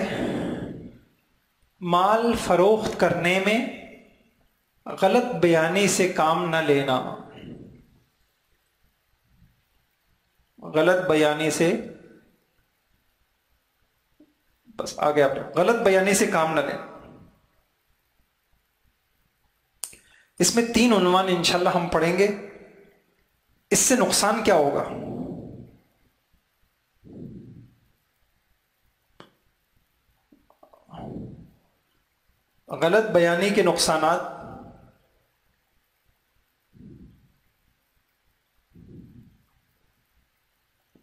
مال فروخت کرنے میں غلط بیانی سے کام نہ لینا. غلط بیانی سے، بس آگے آپ غلط بیانی سے کام نہ لینا. اس میں 3 عنوان انشاءاللہ ہم پڑھیں گے. اس سے نقصان کیا ہوگا؟ غلط بیانی کے نقصانات.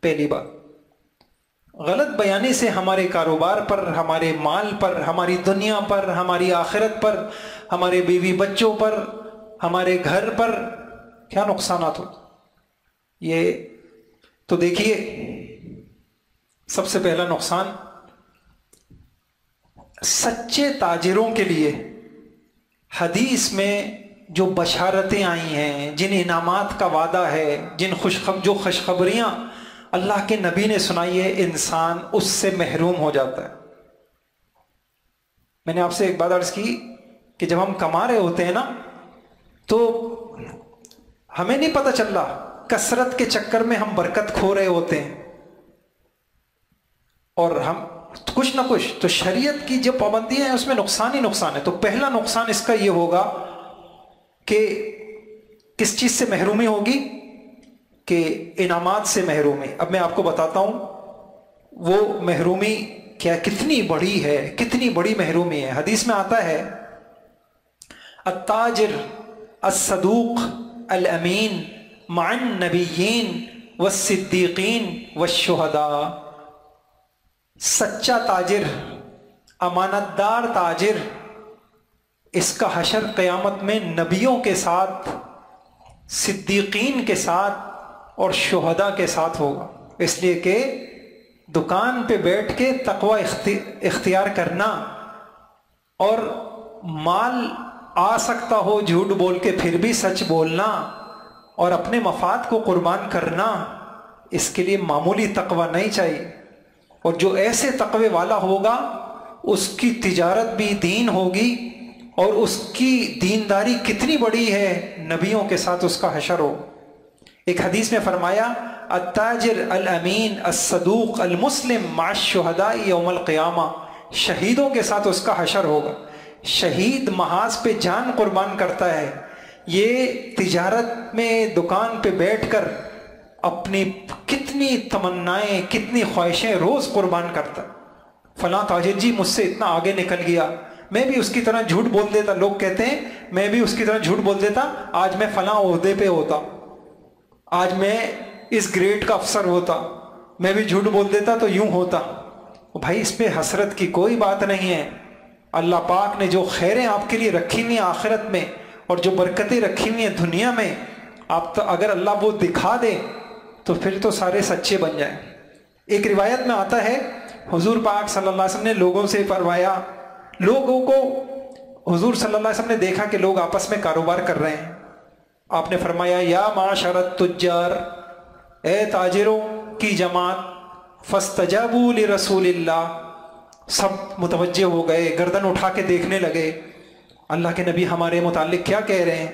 پہلی بات، غلط بیانی سے ہمارے کاروبار پر، ہمارے مال پر، ہماری دنیا پر، ہماری آخرت پر، ہمارے بیوی بچوں پر، ہمارے گھر پر کیا نقصانات ہو. یہ تو دیکھیے، سب سے پہلا نقصان سچے تاجروں کے لیے حدیث میں جو بشارتیں آئی ہیں، جن انعامات کا وعدہ ہے، جو خوشخبریاں اللہ کے نبی نے سنائی ہے، انسان اس سے محروم ہو جاتا ہے. میں نے آپ سے ایک بات عرض کی کہ جب ہم کما رہے ہوتے ہیں نا تو ہمیں نہیں پتہ چل رہا، کثرت کے چکر میں ہم برکت کھو رہے ہوتے ہیں، اور ہم کچھ نہ کچھ تو شریعت کی جو پابندیاں ہیں اس میں نقصان ہی نقصان ہے. تو پہلا نقصان اس کا یہ ہوگا کہ کس چیز سے محرومی ہوگی؟ کہ انعامات سے محرومی. اب میں آپ کو بتاتا ہوں وہ محرومی کیا، کتنی بڑی ہے، کتنی بڑی محرومی ہے. حدیث میں آتا ہے التاجر الصدوق الامین مع النبیین والصدیقین والشہداء. سچا تاجر، امانت دار تاجر، اس کا حشر قیامت میں نبیوں کے ساتھ، صدیقین کے ساتھ اور شہداء کے ساتھ ہوگا، اس لیے کہ دکان پہ بیٹھ کے تقوی اختیار کرنا اور مال آ سکتا ہو جھوٹ بول کے پھر بھی سچ بولنا اور اپنے مفاد کو قربان کرنا، اس کے لیے معمولی تقوی نہیں چاہیے۔ اور جو ایسے تقوی والا ہوگا اس کی تجارت بھی دین ہوگی، اور اس کی دینداری کتنی بڑی ہے، نبیوں کے ساتھ اس کا حشر ہو۔ ایک حدیث میں فرمایا التاجر الامین الصدوق المسلم مع الشہداء یوم القیامہ، شہیدوں کے ساتھ اس کا حشر ہوگا۔ شہید محاذ پہ جان قربان کرتا ہے، یہ تجارت میں دکان پہ بیٹھ کر اپنی کتنی تمنائیں کتنی خواہشیں روز قربان کرتا۔ فلاں تاجر جی مجھ سے اتنا آگے نکل گیا، میں بھی اس کی طرح جھوٹ بول دیتا، لوگ کہتے ہیں میں بھی اس کی طرح جھوٹ بول دیتا، آج میں فلاں عہدے پہ ہوتا، آج میں اس گریڈ کا افسر ہوتا، میں بھی جھوٹ بول دیتا تو یوں ہوتا۔ بھائی اس پہ حسرت کی کوئی بات نہیں ہے۔ اللہ پاک نے جو خیریں آپ کے لیے رکھی ہوئی ہیں آخرت میں اور جو برکتیں رکھی ہوئی ہیں دنیا میں، آپ تو اگر اللہ وہ دکھا دے تو پھر تو سارے سچے بن جائیں۔ ایک روایت میں آتا ہے حضور پاک صلی اللہ علیہ وسلم نے لوگوں سے فرمایا، لوگوں کو حضور صلی اللہ علیہ وسلم نے دیکھا کہ لوگ آپس میں کاروبار کر رہے ہیں، آپ نے فرمایا یا معاشر التجار، اے تاجروں کی جماعت، فاستجابوا لرسول اللہ، سب متوجہ ہو گئے، گردن اٹھا کے دیکھنے لگے اللہ کے نبی ہمارے متعلق کیا کہہ رہے ہیں۔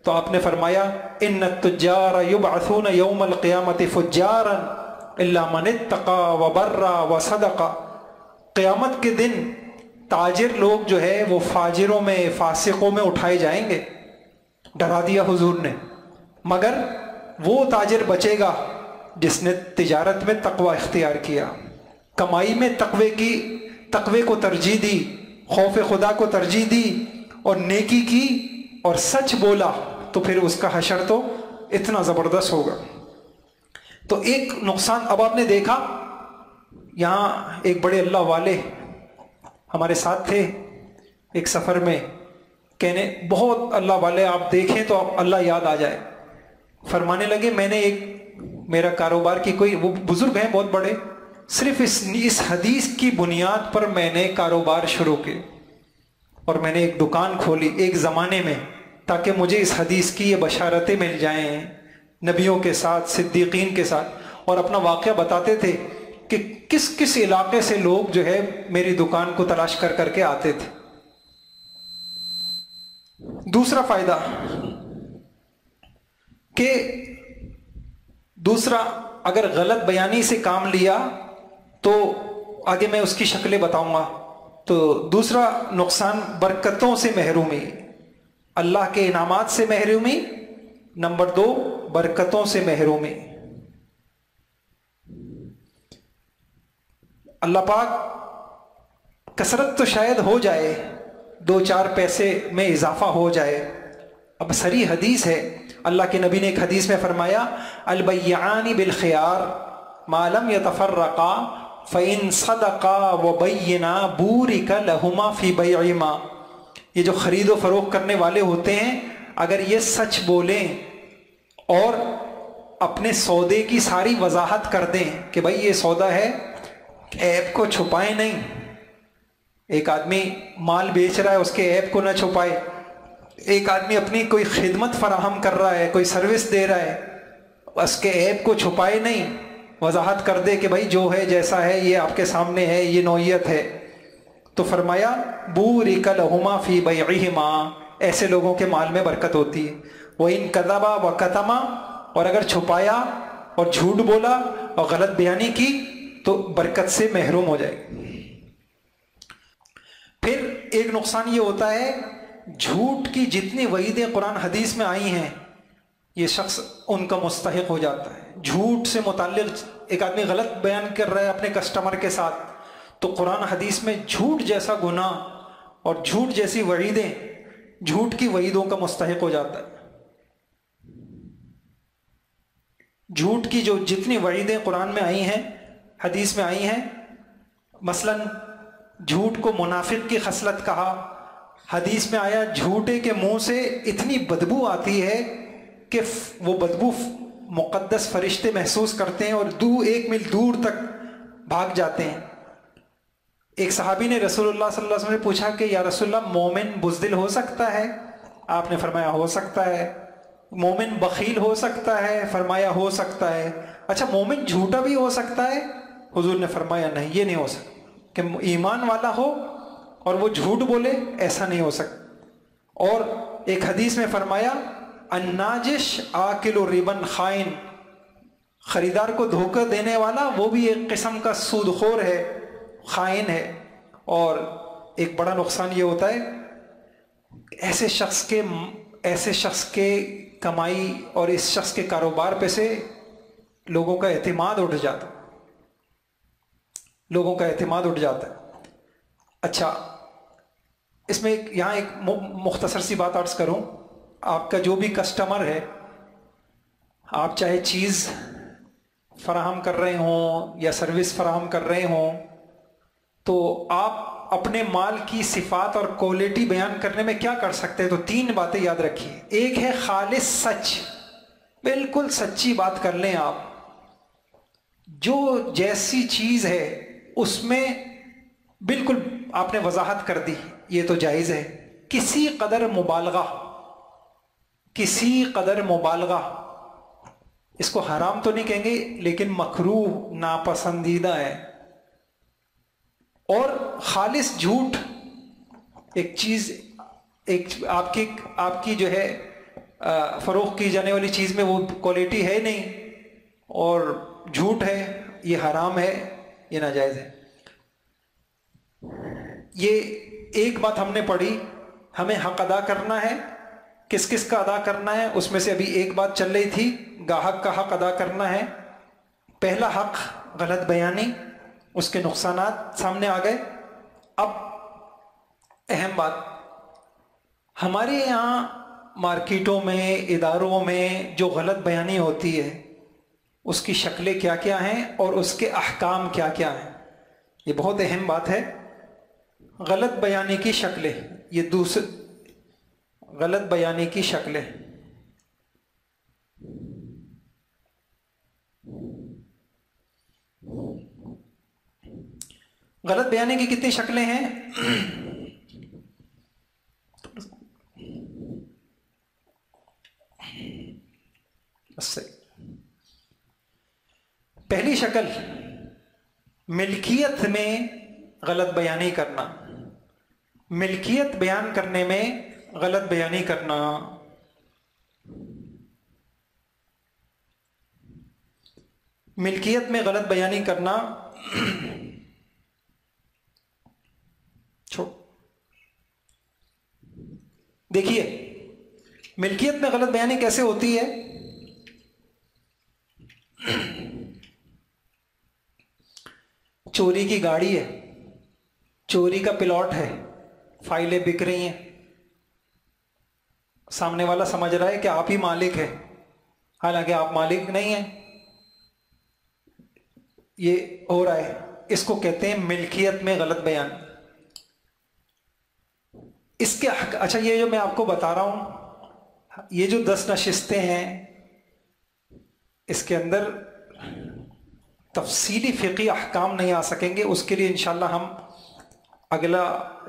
تو آپ نے فرمایا ان التجار یبعثون یوم القیامت فجارا الا من اتقى وبر وصدق، قیامت کے دن تاجر لوگ جو ہے وہ فاجروں میں فاسقوں میں اٹھائے جائیں گے، ڈرا دیا حضور نے، مگر وہ تاجر بچے گا جس نے تجارت میں تقوی اختیار کیا، کمائی میں تقوی کو ترجیح دی، خوف خدا کو ترجیح دی اور نیکی کی اور سچ بولا، تو پھر اس کا حشر تو اتنا زبردست ہوگا۔ تو ایک نقصان اب آپ نے دیکھا، یہاں ایک بڑے اللہ والے ہمارے ساتھ تھے ایک سفر میں، کہنے بہت اللہ والے آپ دیکھیں تو اللہ یاد آ جائے، فرمانے لگے میں نے ایک میرا کاروبار کی کوئی، وہ بزرگ ہیں بہت بڑے، صرف اس حدیث کی بنیاد پر میں نے کاروبار شروع کیا اور میں نے ایک دکان کھولی ایک زمانے میں، تاکہ مجھے اس حدیث کی یہ بشارتیں مل جائیں نبیوں کے ساتھ صدیقین کے ساتھ، اور اپنا واقعہ بتاتے تھے کہ کس کس علاقے سے لوگ جو ہے میری دکان کو تلاش کر کر کے آتے تھے۔ دوسرا فائدہ کہ دوسرا اگر غلط بیانی سے کام لیا تو آگے میں اس کی شکلیں بتاؤں گا، تو دوسرا نقصان برکتوں سے محرومی، اللہ کے انعامات سے محرومی، نمبر 2 برکتوں سے محرومی۔ اللہ پاک کثرت تو شاید ہو جائے، 2-4 پیسے میں اضافہ ہو جائے، اب صریح حدیث ہے، اللہ کے نبی نے ایک حدیث میں فرمایا البیعان بالخیار ما لم یتفرقا فإن صدقا وبینا بورک لہما فی بیعہما، یہ جو خرید و فروخت کرنے والے ہوتے ہیں اگر یہ سچ بولیں اور اپنے سودے کی ساری وضاحت کر دیں کہ بھائی یہ سودا ہے، عیب کو چھپائیں نہیں، ایک آدمی مال بیچ رہا ہے اس کے عیب کو نہ چھپائے، ایک آدمی اپنی کوئی خدمت فراہم کر رہا ہے، کوئی سروس دے رہا ہے، اس کے عیب کو چھپائے نہیں، وضاحت کر دے کہ بھائی جو ہے جیسا ہے یہ آپ کے سامنے ہے، یہ نوعیت ہے۔ تو فرمایا بورک لہما فی بیعہما، ایسے لوگوں کے مال میں برکت ہوتی ہے۔ وَإِن كَذَبَ وَكَتَمَ، اور اگر چھپایا اور جھوٹ بولا اور غلط بیانی کی تو برکت سے محروم ہو جائے گی۔ پھر ایک نقصان یہ ہوتا ہے جھوٹ کی جتنی وعیدیں قرآن حدیث میں آئی ہیں یہ شخص ان کا مستحق ہو جاتا ہے۔ جھوٹ سے متعلق ایک آدمی غلط بیان کر رہا ہے اپنے کسٹمر کے ساتھ، تو قرآن حدیث میں جھوٹ جیسا گناہ اور جھوٹ جیسی وعیدیں، جھوٹ کی وعیدوں کا مستحق ہو جاتا ہے۔ جھوٹ کی جو جتنی وعیدیں قرآن میں آئی ہیں حدیث میں آئی ہیں، مثلا جھوٹ کو منافق کی خصلت کہا، حدیث میں آیا جھوٹے کے منہ سے اتنی بدبو آتی ہے کہ وہ بدبو مقدس فرشتے محسوس کرتے ہیں اور 1 میل دور تک بھاگ جاتے ہیں. ایک صحابی نے رسول اللہ صلی اللہ علیہ وسلم نے پوچھا کہ یا رسول اللہ مومن بزدل ہو سکتا ہے؟ آپ نے فرمایا ہو سکتا ہے. مومن بخیل ہو سکتا ہے؟ فرمایا ہو سکتا ہے. اچھا مومن جھوٹا بھی ہو سکتا ہے؟ حضور نے فرمایا نہیں، یہ نہیں ہو سکتا کہ ایمان والا ہو اور وہ جھوٹ بولے، ایسا نہیں ہو سکتا. اور ایک حدیث میں فرمایا الناجش آکل الربن خائن، خریدار کو دھوکہ دینے والا وہ بھی ایک قسم کا سود خور ہے، خائن ہے. اور ایک بڑا نقصان یہ ہوتا ہے ایسے شخص کے کمائی اور اس شخص کے کاروبار پہ سے لوگوں کا اعتماد اٹھ جاتا ہے. اچھا اس میں یہاں ایک مختصر سی بات عرض کروں. آپ کا جو بھی کسٹمر ہے، آپ چاہے چیز فراہم کر رہے ہوں یا سروس فراہم کر رہے ہوں، تو آپ اپنے مال کی صفات اور کوالٹی بیان کرنے میں کیا کر سکتے ہیں؟ تو 3 باتیں یاد رکھیے. ایک ہے خالص سچ، بالکل سچی بات کر لیں. آپ جو جیسی چیز ہے اس میں بالکل آپ نے وضاحت کر دی، یہ تو جائز ہے. کسی قدر مبالغہ، اس کو حرام تو نہیں کہیں گے لیکن مکروہ، ناپسندیدہ ہے. اور خالص جھوٹ، ایک چیز آپ کی جو ہے فروخت کی جانے والی چیز میں وہ کوالٹی ہے نہیں اور جھوٹ ہے، یہ حرام ہے، یہ ناجائز ہے. یہ ایک بات ہم نے پڑھی. ہمیں حق ادا کرنا ہے. کس کا ادا کرنا ہے؟ اس میں سے ابھی ایک بات چل رہی تھی، گاہک کا حق ادا کرنا ہے. پہلا حق غلط بیانی، اس کے نقصانات سامنے آ گئے. اب اہم بات، ہمارے یہاں مارکیٹوں میں، اداروں میں جو غلط بیانی ہوتی ہے اس کی شکلیں کیا کیا ہیں اور اس کے احکام کیا کیا ہیں. یہ بہت اہم بات ہے. غلط بیانی کی شکلیں، یہ غلط بیانی کی شکلیں. غلط بیانی کی کتنی شکلیں ہیں؟ پہلی شکل ملکیت میں غلط بیانی کرنا. ملکیت بیان کرنے میں غلط بیانی کرنا. ملکیت میں غلط بیانی کرنا. دیکھیے ملکیت میں غلط بیانی کیسے ہوتی ہے. چوری کی گاڑی ہے، چوری کا پلاٹ ہے، فائلیں بک رہی ہیں، سامنے والا سمجھ رہا ہے کہ آپ ہی مالک ہیں، حالانکہ آپ مالک نہیں ہیں. یہ ہو رہا ہے، اس کو کہتے ہیں ملکیت میں غلط بیان. اس کے اچھا یہ جو میں آپ کو بتا رہا ہوں، یہ جو 10 نشستیں ہیں، اس کے اندر تفصیلی فقہی احکام نہیں آ سکیں گے. اس کے لیے انشاءاللہ ہم اگلا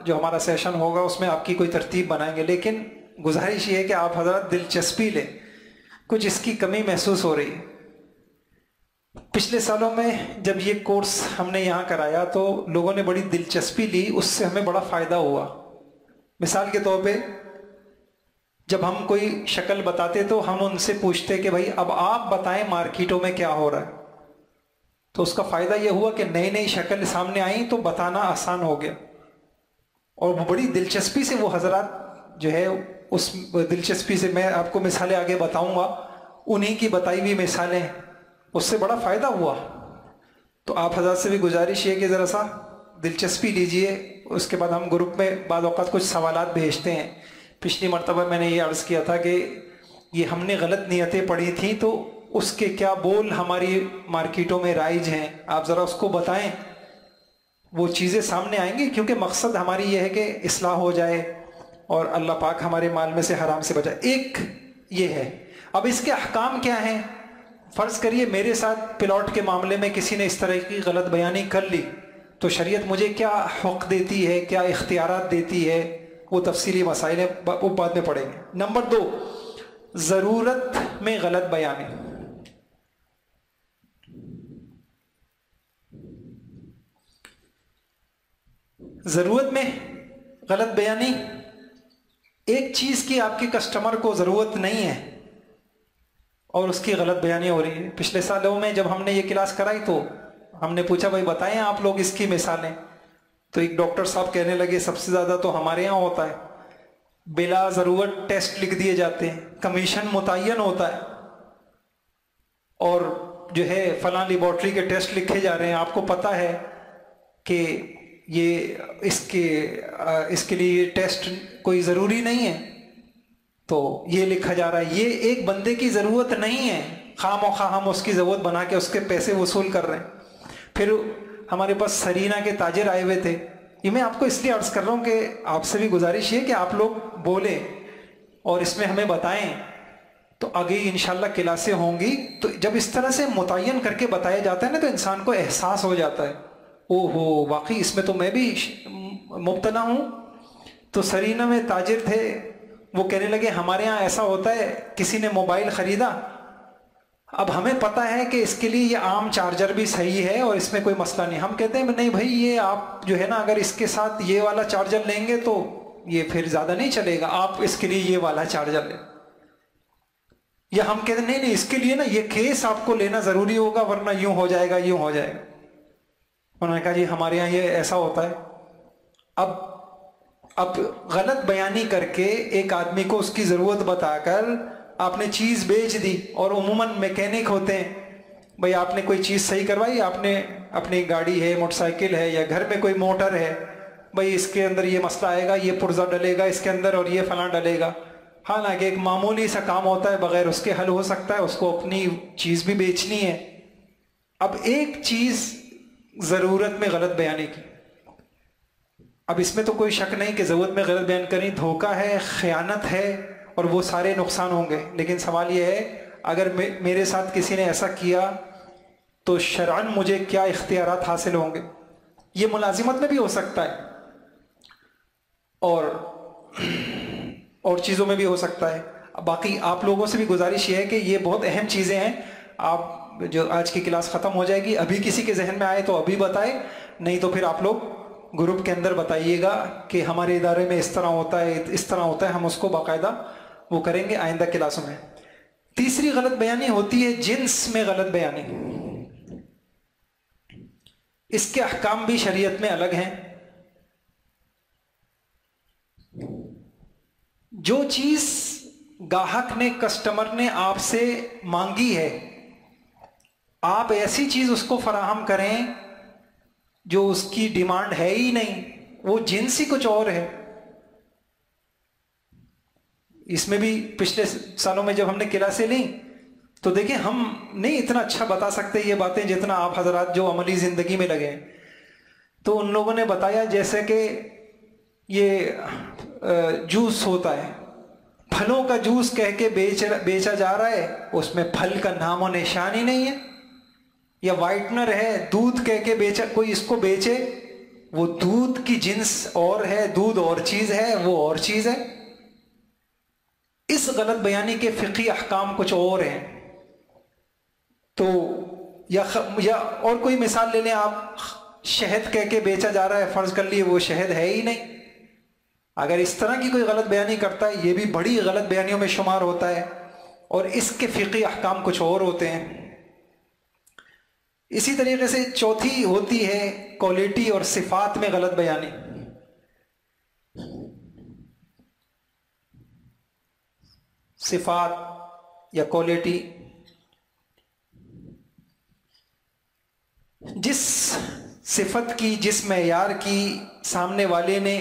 جو ہمارا سیشن ہوگا اس میں آپ کی کوئی ترتیب بنائیں گے. لیکن گزارش یہ ہے کہ آپ حضرات دلچسپی لیں، کچھ اس کی کمی محسوس ہو رہی ہے. پچھلے سالوں میں جب یہ کورس ہم نے یہاں کرایا تو لوگوں نے بڑی دلچسپی لی، اس سے ہمیں بڑا فائدہ ہوا. مثال کے طور پہ جب ہم کوئی شکل بتاتے تو ہم ان سے پوچھتے کہ بھائی اب آپ بتائیں مارکیٹوں میں کیا ہو رہا ہے. تو اس کا فائدہ یہ ہوا کہ نئی شکل سامنے آئیں تو بتانا آسان ہو گیا. اور بڑی دلچسپی سے وہ حضرات جو ہے، اس دلچسپی سے میں آپ کو مثالیں آگے بتاؤں گا، انہی کی بتائی ہوئی مثالیں، اس سے بڑا فائدہ ہوا. تو آپ حضرات سے بھی گزارش یہ کہ ذرا سا دلچسپی لیجئے. اس کے بعد ہم گروپ میں بعض اوقات کچھ سوالات بھیجتے ہیں. پچھلی مرتبہ میں نے یہ عرض کیا تھا کہ یہ ہم نے غلط نیتیں پڑھی تھیں، تو اس کے کیا بول ہماری مارکیٹوں میں رائج ہیں، آپ ذرا اس کو بتائیں. وہ چیزیں سامنے آئیں گی، کیونکہ مقصد ہماری یہ ہے کہ اصلاح ہو جائے اور اللہ پاک ہمارے مال میں سے حرام سے بچائے. ایک یہ ہے. اب اس کے احکام کیا ہیں؟ فرض کریے میرے ساتھ پلاٹ کے معاملے میں کسی نے اس طرح کی غلط بیانی کر لی، تو شریعت مجھے کیا حق دیتی ہے، کیا اختیارات دیتی ہے، وہ تفصیلی مسائل ہیں، وہ بعد میں پڑھیں گے۔ نمبر 2، ضرورت میں غلط بیانی۔ ضرورت میں غلط بیانی، ایک چیز کی آپ کے کسٹمر کو ضرورت نہیں ہے اور اس کی غلط بیانی ہو رہی ہے۔ پچھلے سالوں میں جب ہم نے یہ کلاس کرائی تو ہم نے پوچھا بھائی بتائیں آپ لوگ اس کی مثالیں، تو ایک ڈاکٹر صاحب کہنے لگے سب سے زیادہ تو ہمارے یہاں ہوتا ہے، بلا ضرورت ٹیسٹ لکھ دیے جاتے ہیں، کمیشن متعین ہوتا ہے، اور جو ہے فلاں لیبارٹری کے ٹیسٹ لکھے جا رہے ہیں، آپ کو پتا ہے کہ یہ اس کے لیے ٹیسٹ کوئی ضروری نہیں ہے، تو یہ لکھا جا رہا ہے۔ یہ ایک بندے کی ضرورت نہیں ہے، خواہ مخواہ ہم اس کی ضرورت بنا کے اس کے پیسے وصول کر رہے ہیں۔ پھر ہمارے پاس سرینا کے تاجر آئے ہوئے تھے، یہ میں آپ کو اس لیے عرض کر رہا ہوں کہ آپ سے بھی گزارش ہے کہ آپ لوگ بولیں اور اس میں ہمیں بتائیں، تو آگے انشاءاللہ کلاسیں ہوں گی، تو جب اس طرح سے متعین کر کے بتایا جاتا ہے نا تو انسان کو احساس ہو جاتا ہے، او ہو واقعی اس میں تو میں بھی مبتلا ہوں۔ تو سرینا میں تاجر تھے، وہ کہنے لگے ہمارے ہاں ایسا ہوتا ہے، کسی نے موبائل خریدا، اب ہمیں پتا ہے کہ اس کے لیے یہ عام چارجر بھی صحیح ہے اور اس میں کوئی مسئلہ نہیں، ہم کہتے ہیں نہیں بھائی یہ آپ جو ہے نا اگر اس کے ساتھ یہ والا چارجر لیں گے تو یہ پھر زیادہ نہیں چلے گا، آپ اس کے لیے یہ والا چارجر لیں، یا ہم کہتے ہیں نہیں اس کے لیے نا یہ کیس آپ کو لینا ضروری ہوگا ورنہ یوں ہو جائے گا یوں ہو جائے گا۔ انہوں نے کہا جی ہمارے یہاں یہ ایسا ہوتا ہے۔ اب غلط بیانی کر کے ایک آدمی کو اس کی ضرورت بتا کر آپ نے چیز بیچ دی، اور عموماً میکینک ہوتے ہیں، بھئی آپ نے کوئی چیز صحیح کروائی، آپ نے اپنی گاڑی ہے، موٹر سائیکل ہے، یا گھر میں کوئی موٹر ہے، بھئی اس کے اندر یہ مسئلہ آئے گا، یہ پرزہ ڈلے گا اس کے اندر اور یہ فلاں ڈلے گا، حالانکہ ایک معمولی سا کام ہوتا ہے، بغیر اس کے حل ہو سکتا ہے، اس کو اپنی چیز بھی بیچنی ہے۔ اب ایک چیز ضرورت میں غلط بیانی کی، اب اس میں تو کوئی شک نہیں کہ ضرورت میں غلط بیان کرنی دھوکہ ہے، خیانت ہے، اور وہ سارے نقصان ہوں گے، لیکن سوال یہ ہے اگر میرے ساتھ کسی نے ایسا کیا تو شرعاً مجھے کیا اختیارات حاصل ہوں گے؟ یہ ملازمت میں بھی ہو سکتا ہے اور چیزوں میں بھی ہو سکتا ہے۔ باقی آپ لوگوں سے بھی گزارش یہ ہے کہ یہ بہت اہم چیزیں ہیں، آپ جو آج کی کلاس ختم ہو جائے گی ابھی کسی کے ذہن میں آئے تو ابھی بتائے، نہیں تو پھر آپ لوگ گروپ کے اندر بتائیے گا کہ ہمارے ادارے میں اس طرح ہوتا ہے، اس طرح ہوتا ہے، ہم اس کو باقاعدہ وہ کریں گے آئندہ کلاسوں میں۔ تیسری غلط بیانی ہوتی ہے جنس میں غلط بیانی۔ اس کے احکام بھی شریعت میں الگ ہیں۔ جو چیز گاہک نے، کسٹمر نے آپ سے مانگی ہے، آپ ایسی چیز اس کو فراہم کریں جو اس کی ڈیمانڈ ہے ہی نہیں، وہ جنس ہی کچھ اور ہے۔ اس میں بھی پچھلے سالوں میں جب ہم نے کلاسیں لیں تو دیکھیں ہم نہیں اتنا اچھا بتا سکتے یہ باتیں جتنا آپ حضرات جو عملی زندگی میں لگے ہیں۔ تو ان لوگوں نے بتایا جیسے کہ یہ جوس ہوتا ہے، پھلوں کا جوس کہہ کے بیچا جا رہا ہے، اس میں پھل کا نام و نشان ہی نہیں ہے، یا وائٹنر ہے، دودھ کہہ کے بیچا، کوئی اس کو بیچے، وہ دودھ کی جنس اور ہے، دودھ اور چیز ہے، وہ اور چیز ہے۔ اس غلط بیانی کے فقہی احکام کچھ اور ہیں۔ تو یا اور کوئی مثال لے لیں آپ، شہد کہہ کے بیچا جا رہا ہے، فرض کر لیے وہ شہد ہے ہی نہیں۔ اگر اس طرح کی کوئی غلط بیانی کرتا ہے یہ بھی بڑی غلط بیانیوں میں شمار ہوتا ہے، اور اس کے فقہی احکام کچھ اور ہوتے ہیں۔ اسی طریقے سے چوتھی ہوتی ہے کوالٹی اور صفات میں غلط بیانی۔ صفات یا کوالٹی، جس صفت کی، جس معیار کی سامنے والے نے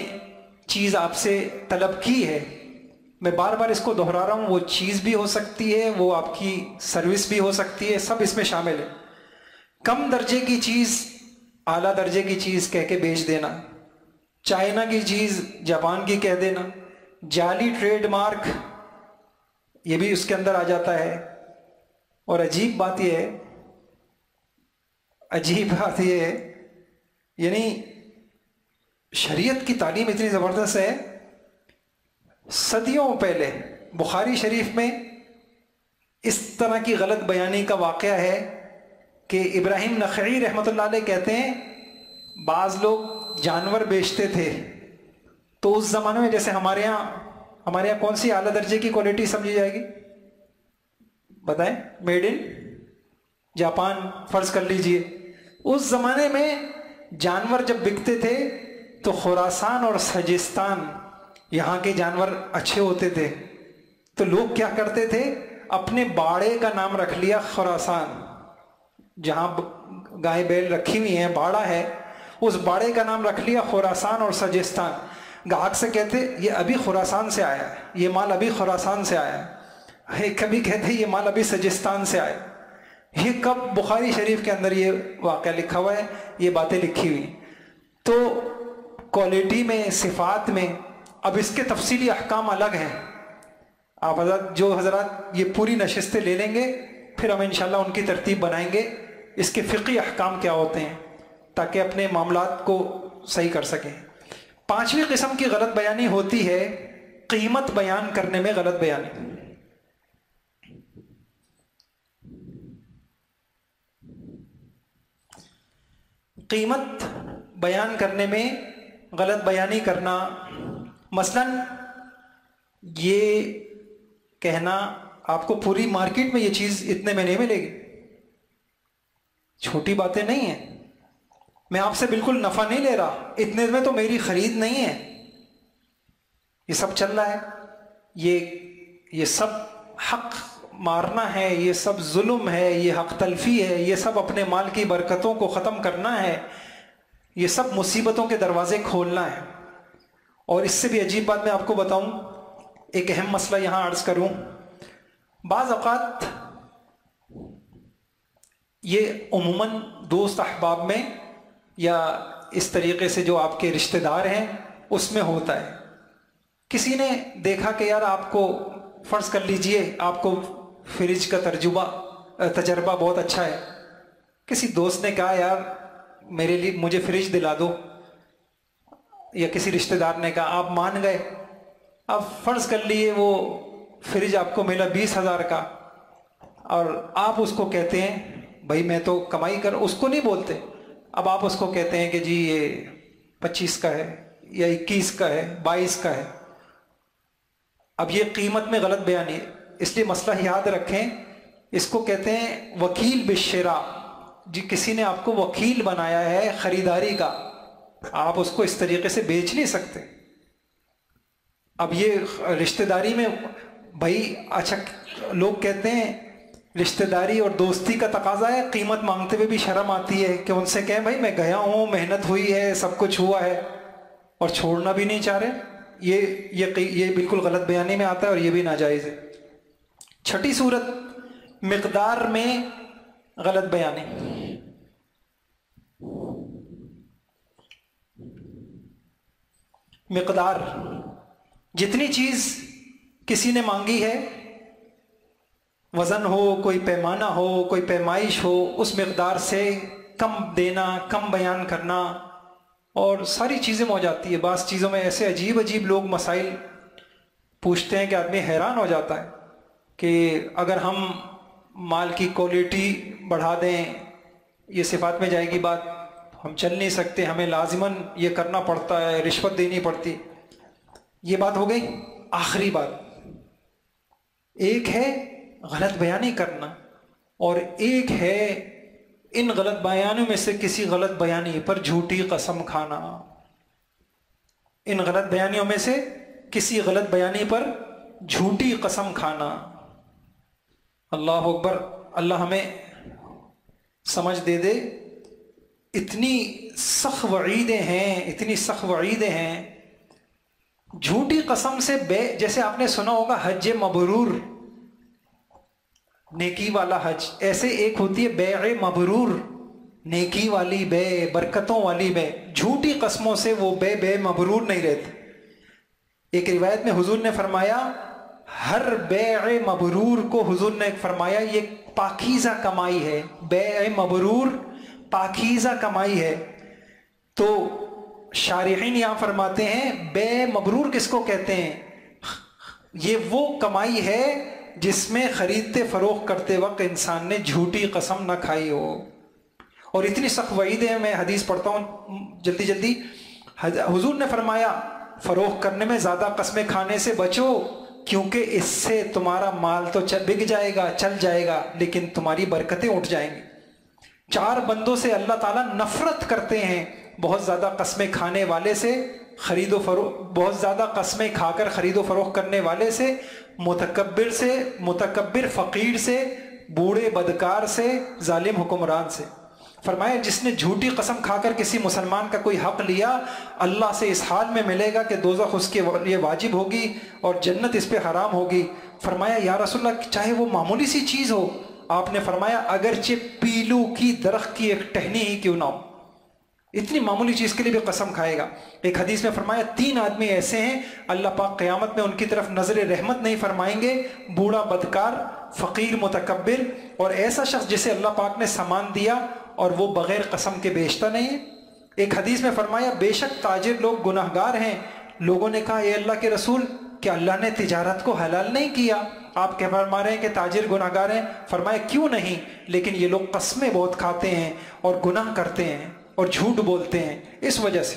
چیز آپ سے طلب کی ہے، میں بار بار اس کو دہرا رہا ہوں، وہ چیز بھی ہو سکتی ہے، وہ آپ کی سروس بھی ہو سکتی ہے، سب اس میں شامل ہے۔ کم درجے کی چیز اعلیٰ درجے کی چیز کہہ کے بیچ دینا، چائنا کی چیز جاپان کی کہہ دینا، جعلی ٹریڈ مارک یہ بھی اس کے اندر آ جاتا ہے. اور عجیب بات یہ ہے یعنی شریعت کی تعلیم اتنی زبردست ہے. صدیوں پہلے بخاری شریف میں اس طرح کی غلط بیانی کا واقعہ ہے کہ ابراہیم نخعی رحمۃ اللہ علیہ کہتے ہیں بعض لوگ جانور بیچتے تھے تو اس زمانے میں جیسے ہمارے یہاں کون سی اعلیٰ درجے کی کوالٹی سمجھی جائے گی بتائیں؟ میڈ ان جاپان فرض کر لیجئے. اس زمانے میں جانور جب بکتے تھے تو خراسان اور سجستان یہاں کے جانور اچھے ہوتے تھے تو لوگ کیا کرتے تھے اپنے باڑے کا نام رکھ لیا خراسان. جہاں گائے بیل رکھی ہوئی ہیں باڑا ہے اس باڑے کا نام رکھ لیا خراسان اور سجستان. گاہک سے کہتے یہ ابھی خراسان سے آیا ہے, یہ مال ابھی خراسان سے آیا ہے. کبھی کہتے یہ مال ابھی سجستان سے آیا. یہ کب بخاری شریف کے اندر یہ واقعہ لکھا ہوا ہے, یہ باتیں لکھی ہوئی. تو کوالٹی میں صفات میں اب اس کے تفصیلی احکام الگ ہیں. آپ حضرات یہ پوری نشستیں لے لیں گے پھر ہم انشاءاللہ ان کی ترتیب بنائیں گے اس کے فقہی احکام کیا ہوتے ہیں تاکہ اپنے معاملات کو صحیح کر سکیں. 5ویں قسم کی غلط بیانی ہوتی ہے قیمت بیان کرنے میں غلط بیانی. قیمت بیان کرنے میں غلط بیانی کرنا, مثلا یہ کہنا آپ کو پوری مارکیٹ میں یہ چیز اتنے میں نہیں ملے گی. چھوٹی باتیں نہیں ہیں. میں آپ سے بالکل نفع نہیں لے رہا, اتنے میں تو میری خرید نہیں ہے. یہ سب چل رہا ہے. یہ سب حق مارنا ہے, یہ سب ظلم ہے, یہ حق تلفی ہے, یہ سب اپنے مال کی برکتوں کو ختم کرنا ہے, یہ سب مصیبتوں کے دروازے کھولنا ہے. اور اس سے بھی عجیب بات میں آپ کو بتاؤں, ایک اہم مسئلہ یہاں عرض کروں. بعض اوقات یہ عموماً دوست احباب میں یا اس طریقے سے جو آپ کے رشتہ دار ہیں اس میں ہوتا ہے. کسی نے دیکھا کہ یار آپ کو فرض کر لیجئے آپ کو فریج کا تجربہ بہت اچھا ہے. کسی دوست نے کہا یار مجھے فریج دلا دو, یا کسی رشتہ دار نے کہا, آپ مان گئے. اب فرض کر لیے وہ فریج آپ کو ملا 20,000 کا اور آپ اس کو کہتے ہیں بھائی میں تو کمائی کر, اس کو نہیں بولتے. اب آپ اس کو کہتے ہیں کہ جی یہ 25 کا ہے یا 21 کا ہے 22 کا ہے. اب یہ قیمت میں غلط بیانی ہے, اس لیے مسئلہ یاد رکھیں. اس کو کہتے ہیں وکیل بالشراء. جی کسی نے آپ کو وکیل بنایا ہے خریداری کا, آپ اس کو اس طریقے سے بیچ نہیں سکتے. اب یہ رشتہ داری میں بھائی اچھا لوگ کہتے ہیں رشتہ داری اور دوستی کا تقاضا ہے, قیمت مانگتے ہوئے بھی شرم آتی ہے کہ ان سے کہیں بھائی میں گیا ہوں, محنت ہوئی ہے, سب کچھ ہوا ہے اور چھوڑنا بھی نہیں چاہ رہے. یہ بالکل غلط بیانی میں آتا ہے اور یہ بھی ناجائز ہے. 6ٹھی صورت مقدار میں غلط بیانی. مقدار, جتنی چیز کسی نے مانگی ہے, وزن ہو, کوئی پیمانہ ہو, کوئی پیمائش ہو, اس مقدار سے کم دینا, کم بیان کرنا اور ساری چیزیں ہو جاتی ہے. بعض چیزوں میں ایسے عجیب لوگ مسائل پوچھتے ہیں کہ آدمی حیران ہو جاتا ہے کہ اگر ہم مال کی کوالٹی بڑھا دیں, یہ صفات میں جائے گی بات, ہم چل نہیں سکتے, ہمیں لازماً یہ کرنا پڑتا ہے, رشوت دینی پڑتی. یہ بات ہو گئی. آخری بات, ایک ہے غلط بیانی کرنا اور ایک ہے ان غلط بیانوں میں سے کسی غلط بیانی پر جھوٹی قسم کھانا. ان غلط بیانیوں میں سے کسی غلط بیانی پر جھوٹی قسم کھانا. اللہ اکبر, اللہ ہمیں سمجھ دے دے. اتنی سخت وعیدیں ہیں, اتنی سخت وعیدیں ہیں. جھوٹی قسم سے جیسے آپ نے سنا ہوگا حج مبرور, نیکی والا حج, ایسے ایک ہوتی ہے بیع مبرور, نیکی والی بے, برکتوں والی بے. جھوٹی قسموں سے وہ بے مبرور نہیں رہتے. ایک روایت میں حضور نے فرمایا ہر بیع مبرور کو حضور نے فرمایا یہ پاکیزہ کمائی ہے، بیع مبرور پاکیزہ کمائی ہے۔ تو شارحین یہاں فرماتے ہیں بیع مبرور کس کو کہتے ہیں؟ یہ وہ کمائی ہے جس میں خریدتے فروخت کرتے وقت انسان نے جھوٹی قسم نہ کھائی ہو۔ اور اتنی سخت وعید ہے، میں حدیث پڑھتا ہوں جلدی جلدی۔ حضور نے فرمایا فروخت کرنے میں زیادہ قسمیں کھانے سے بچو، کیونکہ اس سے تمہارا مال تو بک جائے گا، چل جائے گا، لیکن تمہاری برکتیں اٹھ جائیں گی۔ 4 بندوں سے اللہ تعالیٰ نفرت کرتے ہیں، بہت زیادہ قسمیں کھانے والے سے، خرید و فروخت، بہت زیادہ قسمیں کھا کر خرید و فروخت کرنے والے سے، متکبر سے، متکبر فقیر سے، بوڑھے بدکار سے، ظالم حکمران سے۔ فرمایا جس نے جھوٹی قسم کھا کر کسی مسلمان کا کوئی حق لیا، اللہ سے اس حال میں ملے گا کہ دوزخ اس کے لیے واجب ہوگی اور جنت اس پہ حرام ہوگی۔ فرمایا یا رسول اللہ چاہے وہ معمولی سی چیز ہو؟ آپ نے فرمایا اگرچہ پیلو کی درخت کی ایک ٹہنی ہی کیوں نہ ہو، اتنی معمولی چیز کے لیے بھی قسم کھائے گا۔ ایک حدیث میں فرمایا 3 آدمی ایسے ہیں اللہ پاک قیامت میں ان کی طرف نظر رحمت نہیں فرمائیں گے، بوڑھا بدکار، فقیر متکبر، اور ایسا شخص جسے اللہ پاک نے سامان دیا اور وہ بغیر قسم کے بیچتا نہیں ہے۔ ایک حدیث میں فرمایا بے شک تاجر لوگ گناہگار ہیں۔ لوگوں نے کہا اے اللہ کے رسول کیا اللہ نے تجارت کو حلال نہیں کیا؟ آپ کہہ فرما رہے ہیں کہ تاجر گناہگار ہیں؟ فرمایا کیوں نہیں، لیکن یہ لوگ قسمیں بہت کھاتے ہیں اور گناہ کرتے ہیں اور جھوٹ بولتے ہیں، اس وجہ سے۔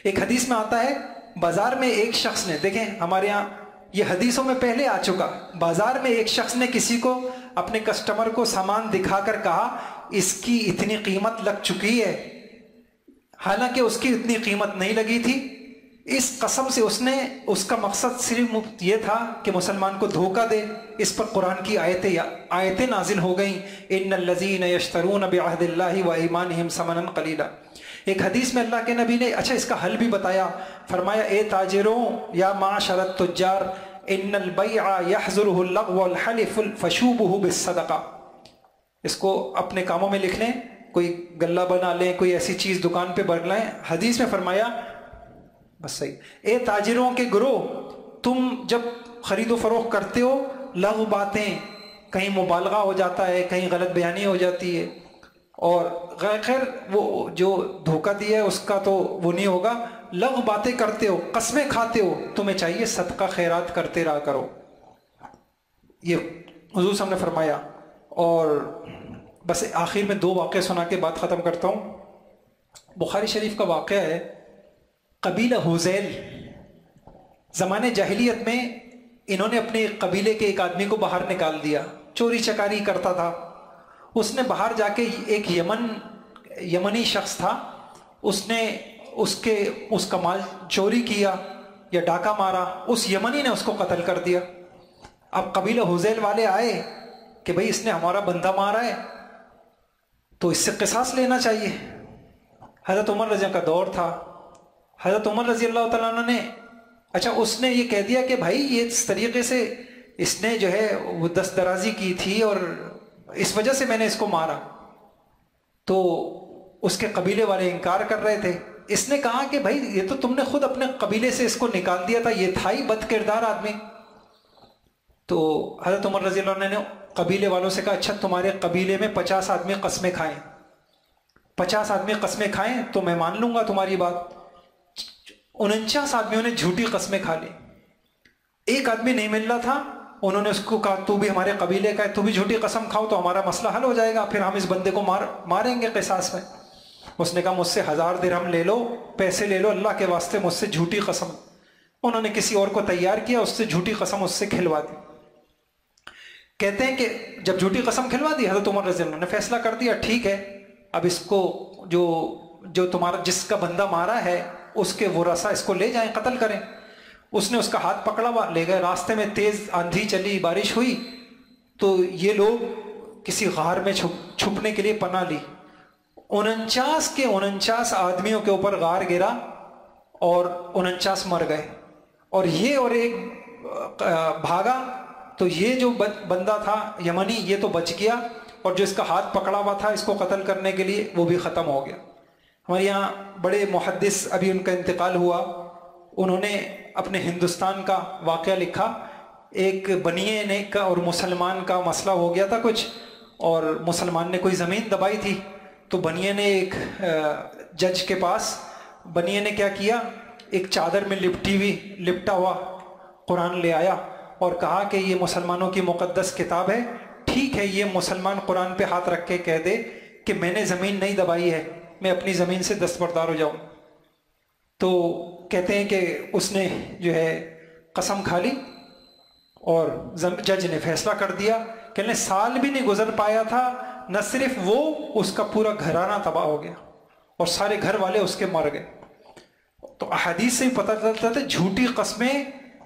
ایک حدیث میں آتا ہے بازار میں ایک شخص نے، دیکھیں ہمارے ہاں یہ حدیثوں میں پہلے آ چکا، بازار میں ایک شخص نے کسی کو، اپنے کسٹمر کو سامان دکھا کر کہا اس کی اتنی قیمت لگ چکی ہے، حالانکہ اس کی اتنی قیمت نہیں لگی تھی۔ اس قسم سے اس کا مقصد صرف یہ تھا کہ مسلمان کو دھوکہ دے۔ اس پر قرآن کی آیتیں نازل ہو گئیں، ان الذین یشترون بعہد اللہ وایمانہم ثمنا قلیلا۔ ایک حدیث میں اللہ کے نبی نے اچھا اس کا حل بھی بتایا، فرمایا اے تاجروں یا معاشر التجار ان البیع یحضرہ اللغو والحلف فشوبہ بالصدقہ۔ اس کو اپنے کاموں میں لکھ لیں، کوئی گلہ بنا لیں، کوئی ایسی چیز دکان پہ بڑھ لائیں۔ حدیث میں فرمایا بس صحیح، اے تاجروں کے گروہ تم جب خرید و فروخت کرتے ہو لغو باتیں، کہیں مبالغہ ہو جاتا ہے، کہیں غلط بیانی ہو جاتی ہے، اور خیر وہ جو دھوکہ دیا ہے اس کا تو وہ نہیں ہوگا، لغو باتیں کرتے ہو، قسمیں کھاتے ہو، تمہیں چاہیے صدقہ خیرات کرتے رہا کرو۔ یہ حضور صاحب نے فرمایا۔ اور بس آخر میں 2 واقعے سنا کے بعد ختم کرتا ہوں۔ بخاری شریف کا واقعہ ہے، قبیلہ حذیل، زمانے جاہلیت میں انہوں نے اپنے قبیلے کے ایک آدمی کو باہر نکال دیا، چوری چکاری کرتا تھا۔ اس نے باہر جا کے ایک یمنی شخص تھا، اس نے اس کا مال چوری کیا یا ڈاکہ مارا، اس یمنی نے اس کو قتل کر دیا۔ اب قبیلہ حذیل والے آئے کہ بھئی اس نے ہمارا بندہ مارا ہے تو اس سے قصاص لینا چاہیے۔ حضرت عمر رضی اللہ کا دور تھا، حضرت عمر رضی اللہ تعالیٰ عنہ نے اچھا اس نے یہ کہہ دیا کہ بھائی یہ اس طریقے سے اس نے جو ہے وہ دست درازی کی تھی اور اس وجہ سے میں نے اس کو مارا، تو اس کے قبیلے والے انکار کر رہے تھے۔ اس نے کہا کہ بھائی یہ تو تم نے خود اپنے قبیلے سے اس کو نکال دیا تھا، یہ تھا ہی بد کردار آدمی۔ تو حضرت عمر رضی اللہ عنہ نے قبیلے والوں سے کہا اچھا تمہارے قبیلے میں 50 آدمی قسمیں کھائیں، 50 آدمی قسمیں کھائیں تو میں مان لوں گا تمہاری بات۔ 49 آدمیوں نے جھوٹی قسمیں کھا لی، ایک آدمی نہیں مل رہا تھا، انہوں نے اس کو کہا تو بھی ہمارے قبیلے کا ہے، تو بھی جھوٹی قسم کھاؤ تو ہمارا مسئلہ حل ہو جائے گا، پھر ہم اس بندے کو ماریں گے قصاص میں۔ اس نے کہا مجھ سے 1000 درہم لے لو، پیسے لے لو اللہ کے واسطے، مجھ سے جھوٹی قسم۔ انہوں نے کسی اور کو تیار کیا، اس سے جھوٹی قسم اس سے کھلوا دی۔ کہتے ہیں کہ جب جھوٹی قسم کھلوا دی حضرت عمر رضی اللہ عنہ نے فیصلہ کر دیا ٹھیک ہے اب اس کو جو تمہارا جس کا بندہ مارا ہے اس کے ورثہ اس کو لے جائیں، قتل کریں۔ اس نے اس کا ہاتھ پکڑا ہوا لے گئے، راستے میں تیز آندھی چلی، بارش ہوئی، تو یہ لوگ کسی غار میں چھپنے کے لیے پناہ لی۔ 49 کے 49 آدمیوں کے اوپر غار گرا اور 49 مر گئے، اور یہ اور ایک بھاگا، تو یہ جو بندہ تھا یمنی یہ تو بچ گیا، اور جو اس کا ہاتھ پکڑا ہوا تھا اس کو قتل کرنے کے لیے وہ بھی ختم ہو گیا۔ ہمارے یہاں بڑے محدث ابھی ان کا انتقال ہوا، انہوں نے اپنے ہندوستان کا واقعہ لکھا ایک بنیے نے کا اور مسلمان کا مسئلہ ہو گیا تھا کچھ، اور مسلمان نے کوئی زمین دبائی تھی، تو بنیے نے ایک جج کے پاس، بنیے نے کیا کیا، ایک چادر میں لپٹا ہوا قرآن لے آیا اور کہا کہ یہ مسلمانوں کی مقدس کتاب ہے، ٹھیک ہے یہ مسلمان قرآن پہ ہاتھ رکھ کے کہہ دے کہ میں نے زمین نہیں دبائی ہے، میں اپنی زمین سے دستبردار ہو جاؤں۔ تو کہتے ہیں کہ اس نے جو ہے قسم کھا لی اور جج نے فیصلہ کر دیا کہ سال بھی نہیں گزر پایا تھا، نہ صرف وہ، اس کا پورا گھرانہ تباہ ہو گیا اور سارے گھر والے اس کے مر گئے۔ تو احادیث سے بھی پتہ چلتا تھا جھوٹی قسمیں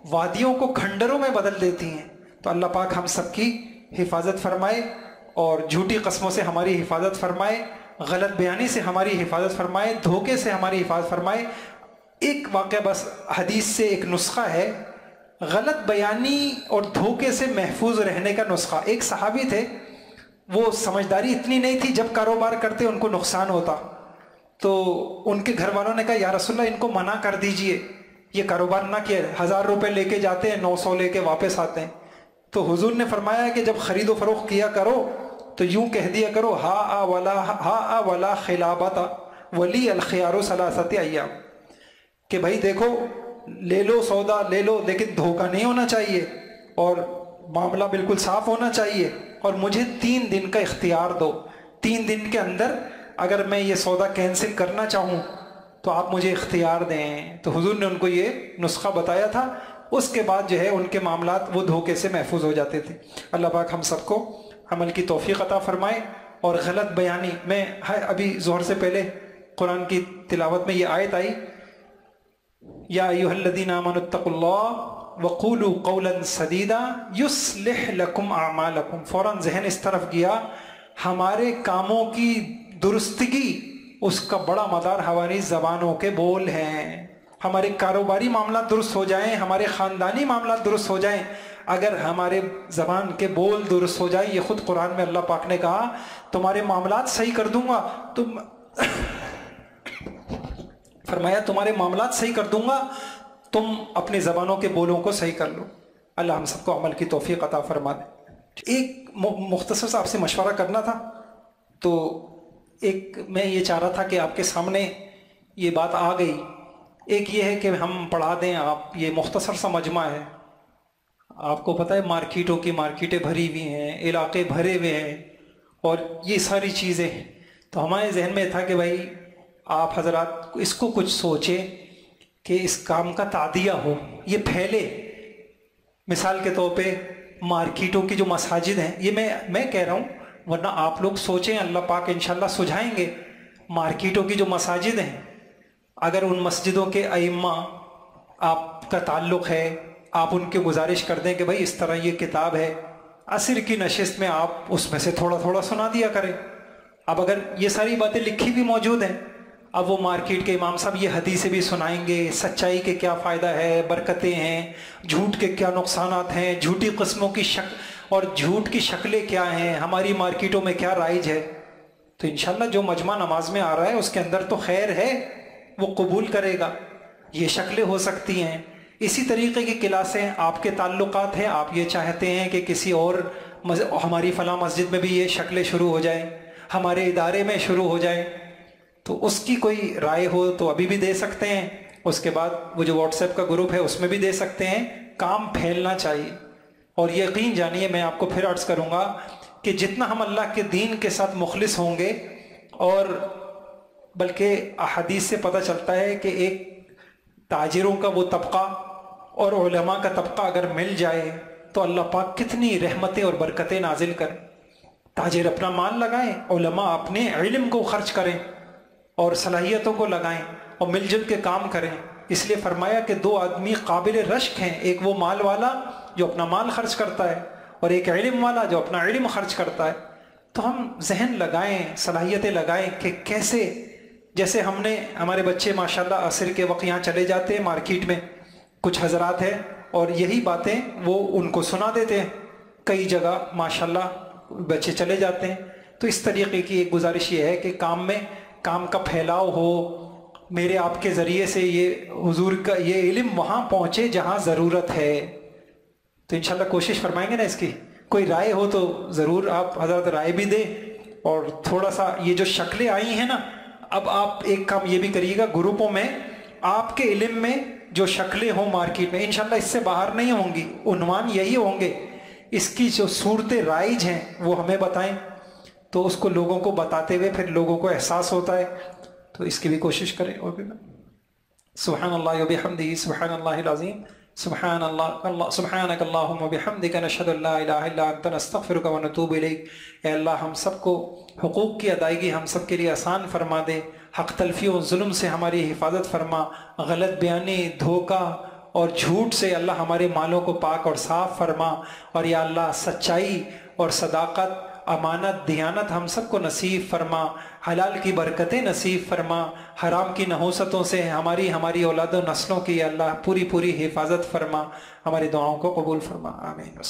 وادیوں کو کھنڈروں میں بدل دیتی ہیں۔ تو اللہ پاک ہم سب کی حفاظت فرمائے اور جھوٹی قسموں سے ہماری حفاظت فرمائے، غلط بیانی سے ہماری حفاظت فرمائے، دھوکے سے ہماری حفاظت فرمائے۔ ایک واقعہ بس حدیث سے ایک نسخہ ہے غلط بیانی اور دھوکے سے محفوظ رہنے کا نسخہ۔ ایک صحابی تھے، وہ سمجھداری اتنی نہیں تھی، جب کاروبار کرتے ان کو نقصان ہوتا، تو ان کے گھر والوں نے کہا یا رسول اللہ ان کو منع کر دیجئے، یہ کاروبار نہ کیا، 1000 روپے لے کے جاتے ہیں 900 لے کے واپس آتے ہیں۔ تو حضور نے فرمایا کہ جب خرید و فروخت کیا کرو تو یوں کہہ دیا کرو ہا ولا خلابت ولی الخیار ثلاثۃ ایام، کہ بھائی دیکھو لے لو سودا لے لو لیکن دھوکہ نہیں ہونا چاہیے اور معاملہ بالکل صاف ہونا چاہیے، اور مجھے 3 دن کا اختیار دو، 3 دن کے اندر اگر میں یہ سودا کینسل کرنا چاہوں تو آپ مجھے اختیار دیں۔ تو حضور نے ان کو یہ نسخہ بتایا تھا، اس کے بعد جو ہے ان کے معاملات وہ دھوکے سے محفوظ ہو جاتے تھے۔ اللہ پاک ہم سب کو عمل کی توفیق عطا فرمائے اور غلط بیانی میں ابھی ظہر سے پہلے قرآن کی تلاوت میں یہ آیت آئی یا ایھا الذین آمنوا اتقوا اللہ وقولوا قولا سدیدا یصلح لکم اعمالکم، فوراً ذہن اس طرف گیا ہمارے کاموں کی درستگی اس کا بڑا مدار ہماری زبانوں کے بول ہیں۔ ہمارے کاروباری معاملات درست ہو جائیں، ہمارے خاندانی معاملات درست ہو جائیں، اگر ہمارے زبان کے بول درست ہو جائیں، یہ خود قرآن میں اللہ پاک نے کہا تمہارے معاملات صحیح کر دوں گا، فرمایا تمہارے معاملات صحیح کر دوں گا، تم اپنی زبانوں کے بولوں کو صحیح کر لو۔ اللہ ہم سب کو عمل کی توفیق عطا فرما دے۔ ایک مختصر سے آپ سے مشورہ کرنا تھا، تو ایک میں یہ چاہ رہا تھا کہ آپ کے سامنے یہ بات آ گئی، ایک یہ ہے کہ ہم پڑھا دیں، آپ یہ مختصر سا مجمع ہے، آپ کو پتہ ہے مارکیٹیں بھری ہوئی ہیں، علاقے بھرے ہوئے ہیں اور یہ ساری چیزیں، تو ہمارے ذہن میں تھا کہ بھائی آپ حضرات اس کو کچھ سوچیں کہ اس کام کا تعدیہ ہو، یہ پھیلے۔ مثال کے طور پہ مارکیٹوں کی جو مساجد ہیں، یہ میں کہہ رہا ہوں، ورنہ آپ لوگ سوچیں، اللہ پاک انشاءاللہ سجھائیں گے۔ مارکیٹوں کی جو مساجد ہیں، اگر ان مسجدوں کے ائمہ آپ کا تعلق ہے، آپ ان کے گزارش کر دیں کہ بھائی اس طرح یہ کتاب ہے، عصر کی نشست میں آپ اس میں سے تھوڑا تھوڑا سنا دیا کریں۔ اب اگر یہ ساری باتیں لکھی بھی موجود ہیں، اب وہ مارکیٹ کے امام صاحب یہ حدیثیں بھی سنائیں گے، سچائی کے کیا فائدہ ہے، برکتیں ہیں، جھوٹ کے کیا نقصانات ہیں، جھوٹی قسموں کی اور جھوٹ کی شکلیں کیا ہیں، ہماری مارکیٹوں میں کیا رائج ہے، تو انشاءاللہ جو مجمع نماز میں آ رہا ہے اس کے اندر تو خیر ہے، وہ قبول کرے گا۔ یہ شکلیں ہو سکتی ہیں، اسی طریقے کی کلاسیں آپ کے تعلقات ہیں، آپ یہ چاہتے ہیں کہ کسی اور ہماری فلاں مسجد میں بھی یہ شکلیں شروع ہو جائیں، ہمارے ادارے میں شروع ہو جائیں، تو اس کی کوئی رائے ہو تو ابھی بھی دے سکتے ہیں، اس کے بعد وہ جو واٹس ایپ کا گروپ ہے اس میں بھی دے سکتے ہیں۔ کام پھیلنا چاہیے، اور یقین جانیے میں آپ کو پھر عرض کروں گا کہ جتنا ہم اللہ کے دین کے ساتھ مخلص ہوں گے، اور بلکہ احادیث سے پتہ چلتا ہے کہ ایک تاجروں کا وہ طبقہ اور علماء کا طبقہ اگر مل جائے تو اللہ پاک کتنی رحمتیں اور برکتیں نازل کریں۔ تاجر اپنا مال لگائیں، علماء اپنے علم کو خرچ کریں اور صلاحیتوں کو لگائیں اور مل جل کے کام کریں۔ اس لیے فرمایا کہ 2 آدمی قابل رشک ہیں، ایک وہ مال والا جو اپنا مال خرچ کرتا ہے اور ایک علم والا جو اپنا علم خرچ کرتا ہے۔ تو ہم ذہن لگائیں، صلاحیتیں لگائیں کہ کیسے، جیسے ہم نے ہمارے بچے ماشاءاللہ عصر کے وقت یہاں چلے جاتے ہیں مارکیٹ میں، کچھ حضرات ہیں اور یہی باتیں وہ ان کو سنا دیتے ہیں، کئی جگہ ماشاءاللہ بچے چلے جاتے ہیں۔ تو اس طریقے کی ایک گزارش یہ ہے کہ کام کا پھیلاؤ ہو، میرے آپ کے ذریعے سے یہ حضور کا یہ علم وہاں پہنچے جہاں ضرورت ہے۔ تو انشاءاللہ کوشش فرمائیں گے نا اس کی. کوئی رائے ہو تو ضرور آپ حضرات رائے بھی دیں. اور تھوڑا سا یہ جو شکلیں آئی ہیں نا، اب آپ ایک کام یہ بھی کریے گا، گروپوں میں آپ کے علم میں جو شکلیں ہوں مارکیٹ میں، انشاءاللہ اس سے باہر نہیں ہوں گی، عنوان یہی ہوں گے، اس کی جو صورتیں رائج ہیں وہ ہمیں بتائیں، تو اس کو لوگوں کو بتاتے ہوئے پھر لوگوں کو احساس ہوتا ہے، تو اس کی بھی کوشش کریں. اور بھی سبحان اللہ و بحمدہ سبحان اللہ العظیم سبحان اللہ سبحانک اللہم و بحمدک نشہد ان لا الہ الا انت نستغفرک و نتوب الیک. اے اللہ ہم سب کو حقوق کی ادائیگی ہم سب کے لیے آسان فرما دے، حق تلفیوں ظلم سے ہماری حفاظت فرما، غلط بیانی، دھوکہ اور جھوٹ سے اللہ ہمارے مالوں کو پاک اور صاف فرما، اور یا اللہ سچائی اور صداقت، امانت، دیانت ہم سب کو نصیب فرما، حلال کی برکتیں نصیب فرما، حرام کی نحوستوں سے ہماری اولاد و نسلوں کی اللہ پوری حفاظت فرما، ہماری دعاؤں کو قبول فرما. آمین.